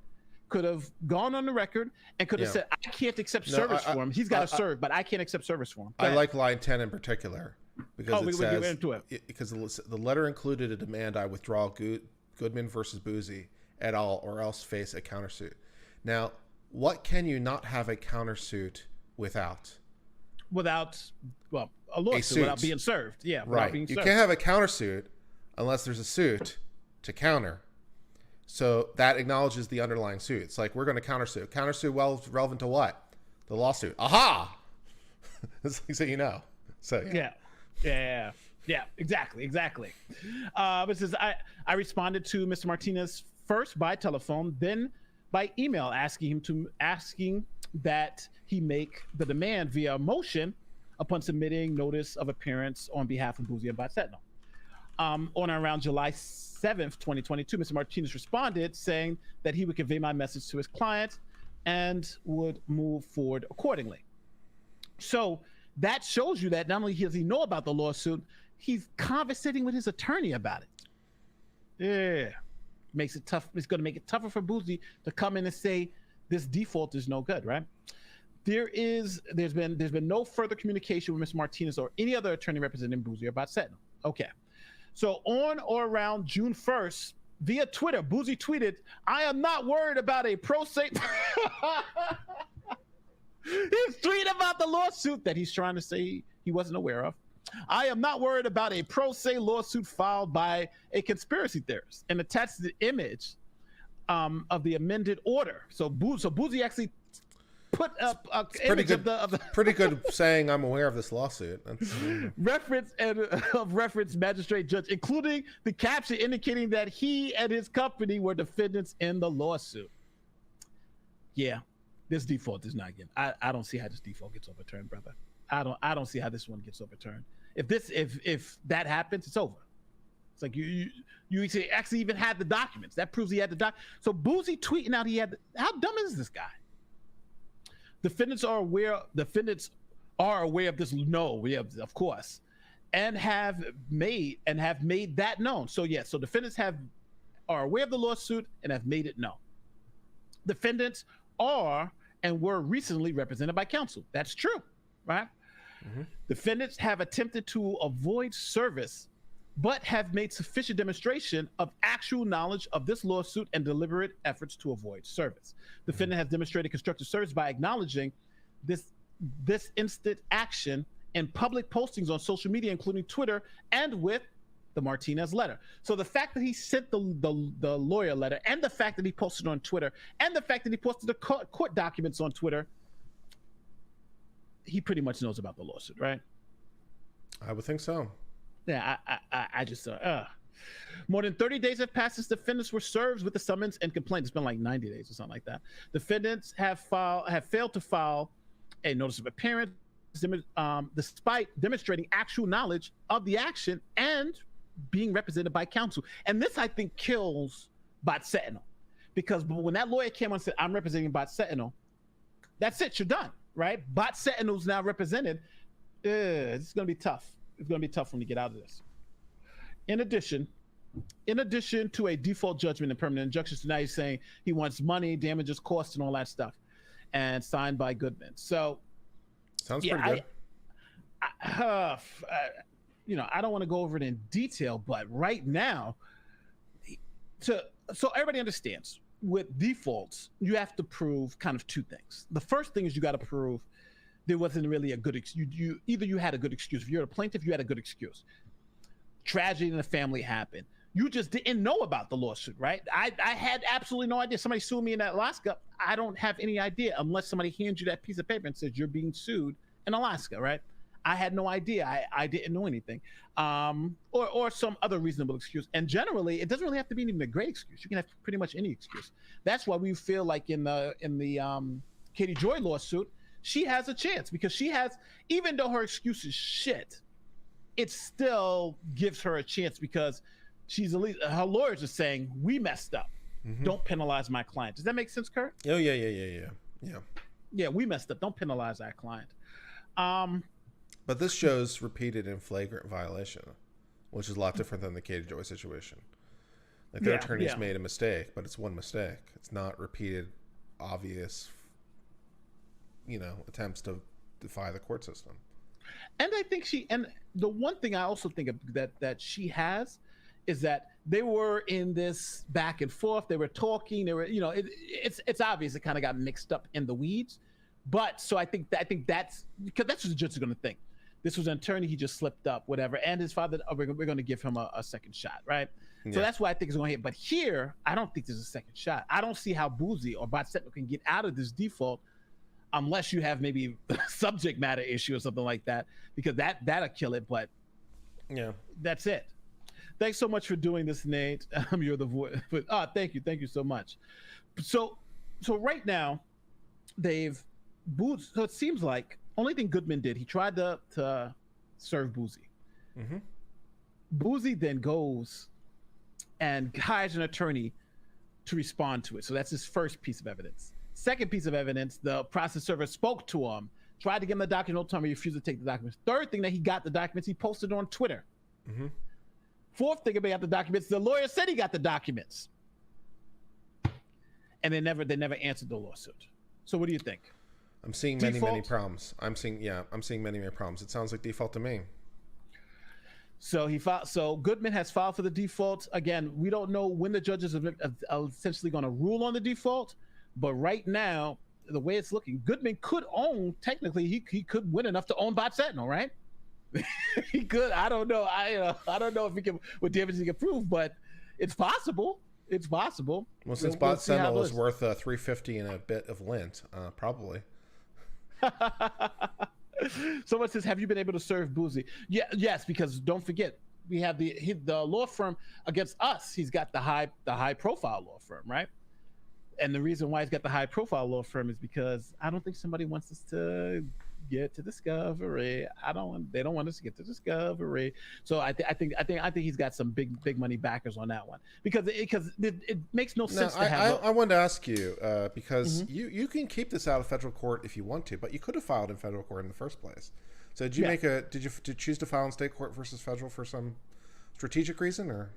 could have gone on the record and could have said, I can't accept service for him. He's got to serve, but I can't accept service for him. I like line 10 in particular. Because it says, into it. Because the letter included a demand I withdraw Goodman versus Boozy et al. Or else face a countersuit. Now, what can you not have a countersuit without? Without, well, a lawsuit, without being served. Yeah, right. Being you served. can't have a countersuit unless there's a suit to counter. So that acknowledges the underlying suit. It's like, we're going to countersue. Countersue, well, relevant to what? The lawsuit. Aha! It's like, so you know. So Yeah, exactly. But says I responded to Mr. Martinez first by telephone, then by email, asking that he make the demand via motion upon submitting notice of appearance on behalf of Boozy and Bot Sentinel. On or around July 7th, 2022, Mr. Martinez responded saying that he would convey my message to his client and would move forward accordingly. So that shows you that not only does he know about the lawsuit, he's conversating with his attorney about it. Yeah, makes it tough. It's going to make it tougher for Boozy to come in and say this default is no good, right? There's been no further communication with Mr. Martinez or any other attorney representing Boozy about Sentinel. Okay, so on or around June 1st, via Twitter, Boozy tweeted, "I am not worried about a pro se." He's tweeting about the lawsuit that he's trying to say he wasn't aware of. "I am not worried about a pro se lawsuit filed by a conspiracy theorist," and attached the image of the amended order. So Boozy actually put up an image of the pretty good saying, "I'm aware of this lawsuit." reference magistrate judge, including the caption indicating that he and his company were defendants in the lawsuit. Yeah. This default is not getting. I don't see how this default gets overturned, brother. I don't see how this one gets overturned. If that happens, it's over. It's like you actually even had the documents. That proves he had the doc. So Boozy tweeting out he had. How dumb is this guy? Defendants are aware of this. No, of course, and have made that known. So yes, so defendants are aware of the lawsuit and have made it known. Defendants are and were recently represented by counsel. That's true, right? Defendants have attempted to avoid service, but have made sufficient demonstration of actual knowledge of this lawsuit and deliberate efforts to avoid service. Defendant has demonstrated constructive service by acknowledging this instant action in public postings on social media, including Twitter, and with the Martinez letter. So the fact that he sent the lawyer letter, and the fact that he posted on Twitter, and the fact that he posted the court documents on Twitter, he pretty much knows about the lawsuit, right? I would think so. Yeah, I just more than 30 days have passed since defendants were served with the summons and complaint. It's been like 90 days or something like that. Defendants have failed to file a notice of appearance, despite demonstrating actual knowledge of the action and being represented by counsel. And this, I think, kills Bot Sentinel, because when that lawyer came on and said, "I'm representing Bot Sentinel," that's it, you're done, right? Bot Sentinel's now represented. It's going to be tough. It's going to be tough when you get out of this. In addition to a default judgment and permanent injunction, so now he's saying he wants money, damages, costs, and all that stuff, and signed by Goodman. So sounds pretty good. I don't want to go over it in detail, but right now, so everybody understands, with defaults, you have to prove kind of two things. The first thing is you got to prove there wasn't really a good excuse. Either you had a good excuse. If you're a plaintiff, you had a good excuse. tragedy in the family happened. You just didn't know about the lawsuit, right? I had absolutely no idea. Somebody sued me in Alaska. I don't have any idea unless somebody hands you that piece of paper and says you're being sued in Alaska, right? I had no idea. I didn't know anything, or some other reasonable excuse. And generally, it doesn't really have to be even a great excuse. You can have pretty much any excuse. That's why we feel like in the Katie Joy lawsuit, she has a chance because she has, even though her excuse is shit, it still gives her a chance because she's at least, her lawyers are saying we messed up. Don't penalize my client. Does that make sense, Kurt? Oh yeah. We messed up. Don't penalize our client. But this shows repeated and flagrant violation, which is a lot different than the Katie Joy situation. Like their attorneys made a mistake, but it's one mistake. It's not repeated, obvious, attempts to defy the court system. And I think the one thing I also think of that she has is that they were in this back and forth. They were talking. They were, it's obvious it kind of got mixed up in the weeds. But so I think that's because that's what the judge is going to think. This was an attorney. He just slipped up, whatever. And his father, we're going to give him a second shot, right? Yeah. So that's why I think it's going to hit. But here, I don't think there's a second shot. I don't see how Boozy or Botsetno can get out of this default unless you have maybe subject matter issue or something like that, because that'll kill it. But yeah, that's it. Thanks so much for doing this, Nate. You're the voice. Thank you so much. So right now, Boozy. So it seems like only thing Goodman did, he tried to serve Boozy. Boozy then goes and hires an attorney to respond to it. So that's his first piece of evidence. Second piece of evidence, the process server spoke to him, tried to give him the document, no time, he refused to take the documents. Third thing that he got the documents, he posted on Twitter. Fourth thing about the documents, the lawyer said he got the documents. And they never answered the lawsuit. So what do you think? I'm seeing many problems. I'm seeing many problems. It sounds like default to me. So So Goodman has filed for the default. Again, we don't know when the judges are essentially going to rule on the default, but right now, the way it's looking, Goodman could own. Technically, he could win enough to own Botsetno, right? He could. I don't know. I don't know if he can what damage he can prove, but it's possible. It's possible. Well, since Botsetno is worth $350 and a bit of lint, probably. Someone says, have you been able to serve Boozy? Yes, because don't forget, we have the law firm against us. He's got the high profile law firm, right? And the reason why he's got the high profile law firm is because I don't think somebody wants us to get to discovery. They don't want us to get to discovery. So I think he's got some big money backers on that one because it makes no sense to have. I wanted to ask you because you can keep this out of federal court if you want to, but you could have filed in federal court in the first place. So did you choose to file in state court versus federal for some strategic reason or?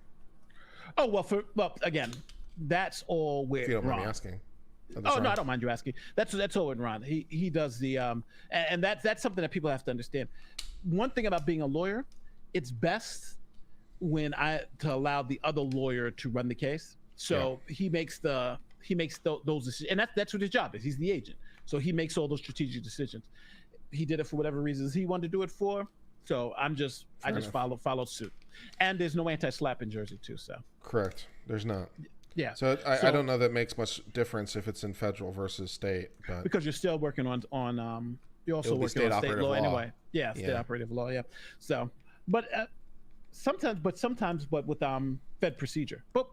Oh well, again, that's all we're if you don't wrong. mind me asking. Oh no, I don't mind you asking. That's all in Ron. He does the and that's something that people have to understand. One thing about being a lawyer, it's best to allow the other lawyer to run the case. So he makes those decisions, and that's what his job is. He's the agent, so he makes all those strategic decisions. He did it for whatever reasons he wanted to do it for. So I just followed suit. And there's no anti-slap in Jersey too. So correct. There's not. Yeah. So I don't know that makes much difference if it's in federal versus state. But because you're still working on you're also working on state law anyway. Yeah, state operative law. Yeah. So, but sometimes with Fed procedure. But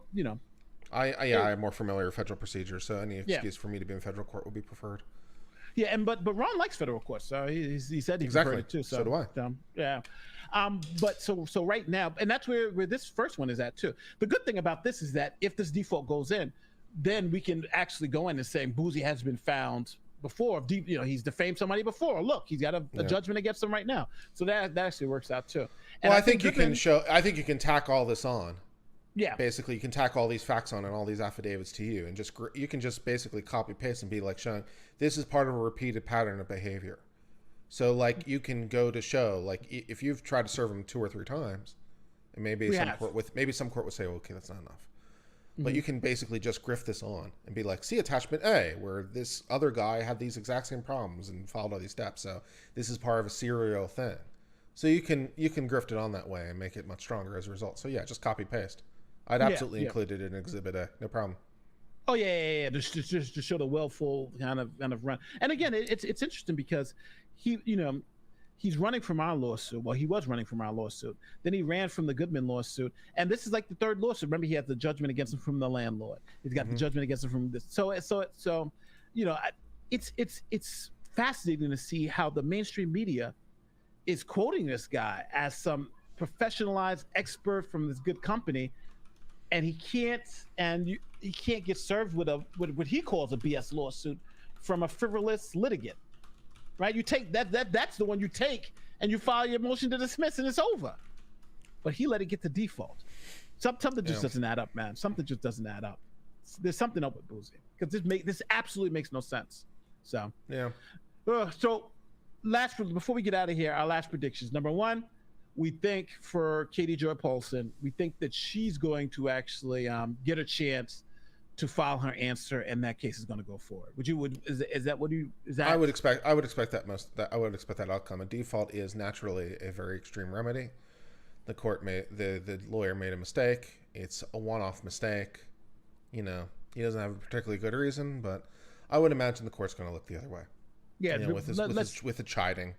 I'm more familiar with federal procedure, so any excuse for me to be in federal court would be preferred. Yeah, but Ron likes federal court, so he said he exactly preferred it too. So do I. Yeah. But so right now, and that's where this first one is at too. The good thing about this is that if this default goes in, then we can actually go in and say Boozy has been found before. He's defamed somebody before. Look, he's got a judgment against him right now. So that actually works out too. And I think you can tack all this on. Yeah. Basically, you can tack all these facts on and all these affidavits to you, and you can just basically copy paste and be like, showing this is part of a repeated pattern of behavior. So like you can go to show like if you've tried to serve them 2 or 3 times, and maybe some court would say, okay, that's not enough. But you can basically just grift this on and be like, see attachment A, where this other guy had these exact same problems and followed all these steps. So this is part of a serial thing. So you can grift it on that way and make it much stronger as a result. So yeah, just copy paste. I'd absolutely include it in Exhibit A. No problem. Oh yeah. Just to show the willful kind of run. And again, it's interesting because he's running from our lawsuit. Well, he was running from our lawsuit. Then he ran from the Goodman lawsuit, and this is like the third lawsuit. Remember, he had the judgment against him from the landlord. He's got the judgment against him from this. So it's fascinating to see how the mainstream media is quoting this guy as some professionalized expert from this good company, and he can't get served with what he calls a BS lawsuit from a frivolous litigant, right? You take that's the one you take and you file your motion to dismiss and it's over. But he let it get to default. Something just doesn't add up, man. Something just doesn't add up. There's something up with Boozy because this absolutely makes no sense. So yeah. So before we get out of here, our last predictions. Number one, we think for Katie Joy Paulson, we think that she's going to actually get a chance to file her answer, and that case is going to go forward. I would expect that outcome. A default is naturally a very extreme remedy. The lawyer made a mistake. It's a one-off mistake. He doesn't have a particularly good reason, but I would imagine the court's going to look the other way. Yeah, with the chiding.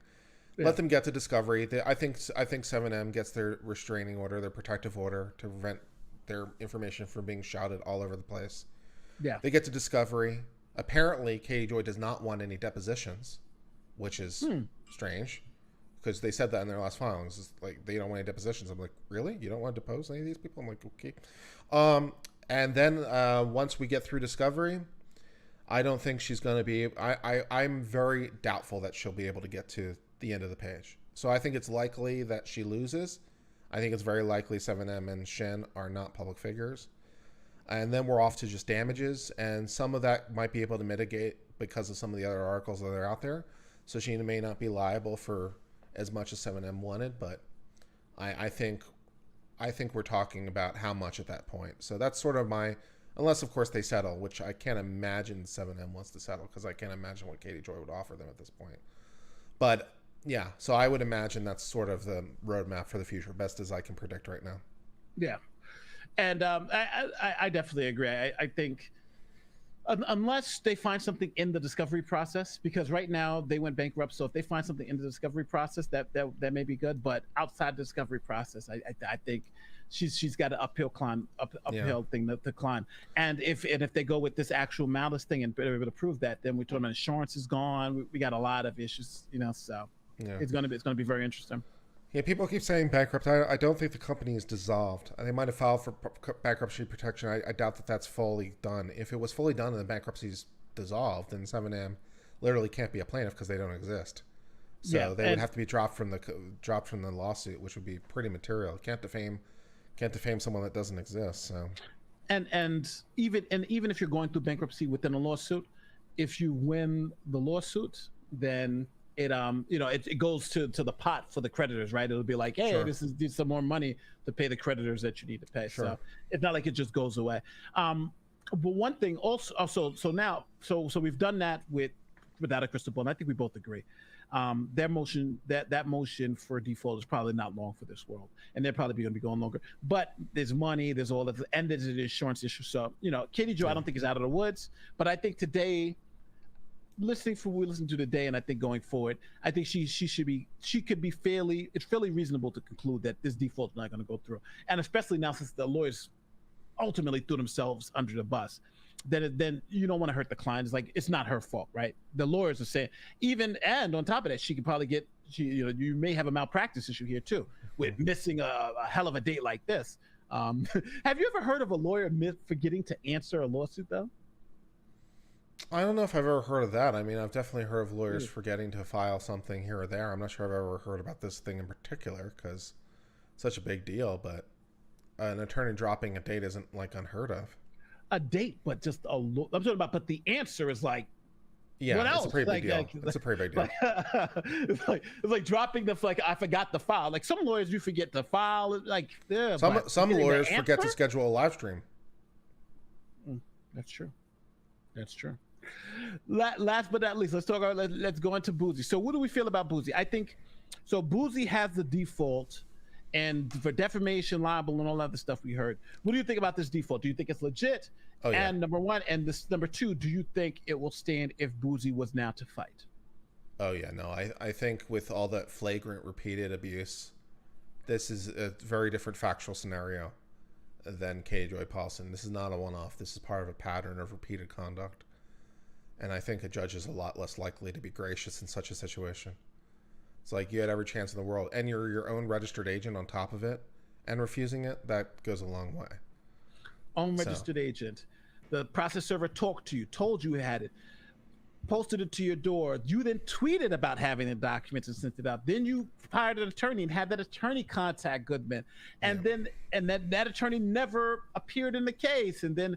Yeah. Let them get to discovery. I think 7M gets their restraining order, their protective order to prevent their information from being shouted all over the place. Yeah. They get to discovery. Apparently, Katie Joy does not want any depositions, which is strange because they said that in their last filings. It's like they don't want any depositions. I'm like, really? You don't want to depose any of these people? I'm like, okay. And then once we get through discovery, I don't think she's going to be. I'm very doubtful that she'll be able to get to the end of the page. So I think it's likely that she loses. I think it's very likely 7M and Shen are not public figures. And then we're off to just damages. And some of that might be able to mitigate because of some of the other articles that are out there. So she may not be liable for as much as 7M wanted. But I think we're talking about how much at that point. So that's sort of my... Unless, of course, they settle, which I can't imagine 7M wants to settle because I can't imagine what Katie Joy would offer them at this point. But, yeah, so I would imagine that's sort of the roadmap for the future, best as I can predict right now. Yeah. And I definitely agree. I think unless they find something in the discovery process, because right now they went bankrupt, so if they find something in the discovery process, that may be good. But outside the discovery process, I think she's got an uphill thing to climb. And if they go with this actual malice thing and they're able to prove that, then we're talking about insurance is gone. We got a lot of issues, so it's gonna be very interesting. Yeah, people keep saying bankrupt. I don't think the company is dissolved. They might have filed for bankruptcy protection. I doubt that that's fully done. If it was fully done and the bankruptcy's dissolved, then 7M literally can't be a plaintiff because they don't exist. So they would have to be dropped from the lawsuit, which would be pretty material. Can't defame someone that doesn't exist. So, and even if you're going through bankruptcy within a lawsuit, if you win the lawsuit, then it goes to the pot for the creditors, right? It'll be like, hey, this is some more money to pay the creditors that you need to pay. Sure. So it's not like it just goes away. But one thing also, so we've done that without a crystal ball, and I think we both agree. That motion for default is probably not long for this world, and they're probably going to be going longer. But there's money, there's all that, and there's an insurance issue. So Katie Jo, I don't think is out of the woods, but I think today, listening for what we listened to today, and I think going forward, I think she could be fairly reasonable to conclude that this default is not going to go through, and especially now since the lawyers ultimately threw themselves under the bus. Then you don't want to hurt the client. It's like, it's not her fault, right? The lawyers are saying, and on top of that, she could probably you may have a malpractice issue here too, with missing a hell of a date like this. Have you ever heard of a lawyer forgetting to answer a lawsuit though? I don't know if I've ever heard of that. I mean, I've definitely heard of lawyers forgetting to file something here or there. I'm not sure I've ever heard about this thing in particular because it's such a big deal, but an attorney dropping a date isn't like unheard of. A date, but just I'm talking about, but the answer is like, yeah, what else? It's a pretty big deal. It's a pretty big deal. It's like dropping I forgot the file. Like some lawyers, you forget the file. Like some lawyers forget to schedule a live stream. That's true. Last but not least, let's go into Boozy. So what do we feel about Boozy? I think So Boozy has the default, and for defamation, libel, and all other stuff we heard. What do you think about this default? Do you think it's legit? Oh, yeah. And number one, and this number two, do you think it will stand if Boozy was now to fight? Oh yeah, no, I think with all that flagrant repeated abuse, this is a very different factual scenario than K. Joy Paulson. This is not a one-off. This is part of a pattern of repeated conduct. And I think a judge is a lot less likely to be gracious in such a situation. It's like you had every chance in the world, and you're your own registered agent on top of it, and refusing it, that goes a long way. Own registered agent. The process server talked to you, told you had it, posted it to your door. You then tweeted about having the documents and sent it out. Then you hired an attorney and had that attorney contact Goodman. And then that attorney never appeared in the case. And then,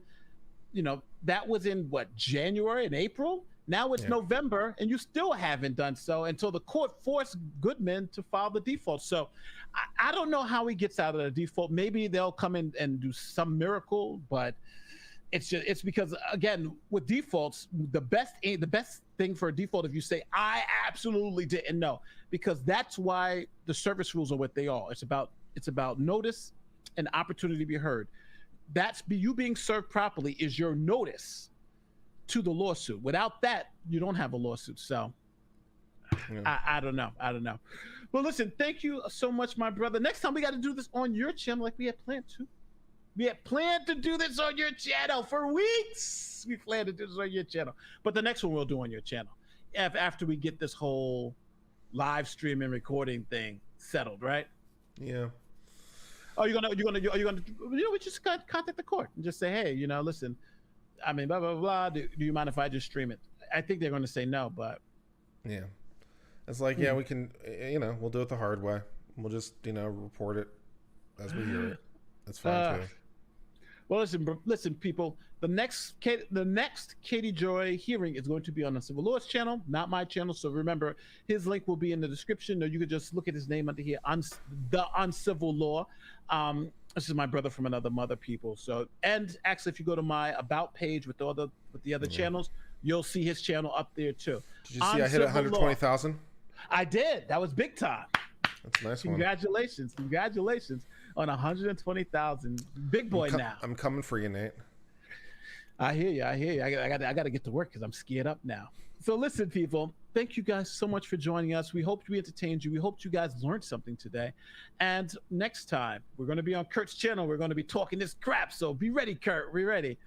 you know, that was in what, January and April? Now it's November, and you still haven't done so until the court forced Goodman to file the default. So I don't know how he gets out of the default. Maybe they'll come in and do some miracle, but it's because, again, with defaults, the best thing for a default, if you say I absolutely didn't know, because that's why the service rules are what they are. It's about notice and opportunity to be heard. That's you being served properly is your notice to the lawsuit. Without that, you don't have a lawsuit. So I don't know. Well, listen, thank you so much, my brother. Next time we got to do this on your channel like we had planned to. We had planned to do this on your channel for weeks. We planned to do this on your channel. But the next one we'll do on your channel after we get this whole live stream and recording thing settled, right? Yeah. Oh, we just contact the court and just say, hey, listen, I mean, blah, blah, blah. Do you mind if I just stream it? I think they're going to say no, but. Yeah. It's like, we can, we'll do it the hard way. We'll just, report it as we hear it. That's fine too. Well, listen, people. The next Katie Joy hearing is going to be on the Civil Laws channel, not my channel. So remember, his link will be in the description, or you could just look at his name under here on Civil Law. This is my brother from another mother, people. So, and actually, if you go to my About page with the other channels, you'll see his channel up there too. Did you see I hit 120,000? I did. That was big time. That's a nice one. Congratulations on 120,000. Big boy now. I'm coming for you, Nate. I hear you. I got to get to work because I'm scared up now. So listen, people, thank you guys so much for joining us. We hope we entertained you. We hope you guys learned something today. And next time, we're going to be on Kurt's channel. We're going to be talking this crap. So be ready, Kurt. We're ready.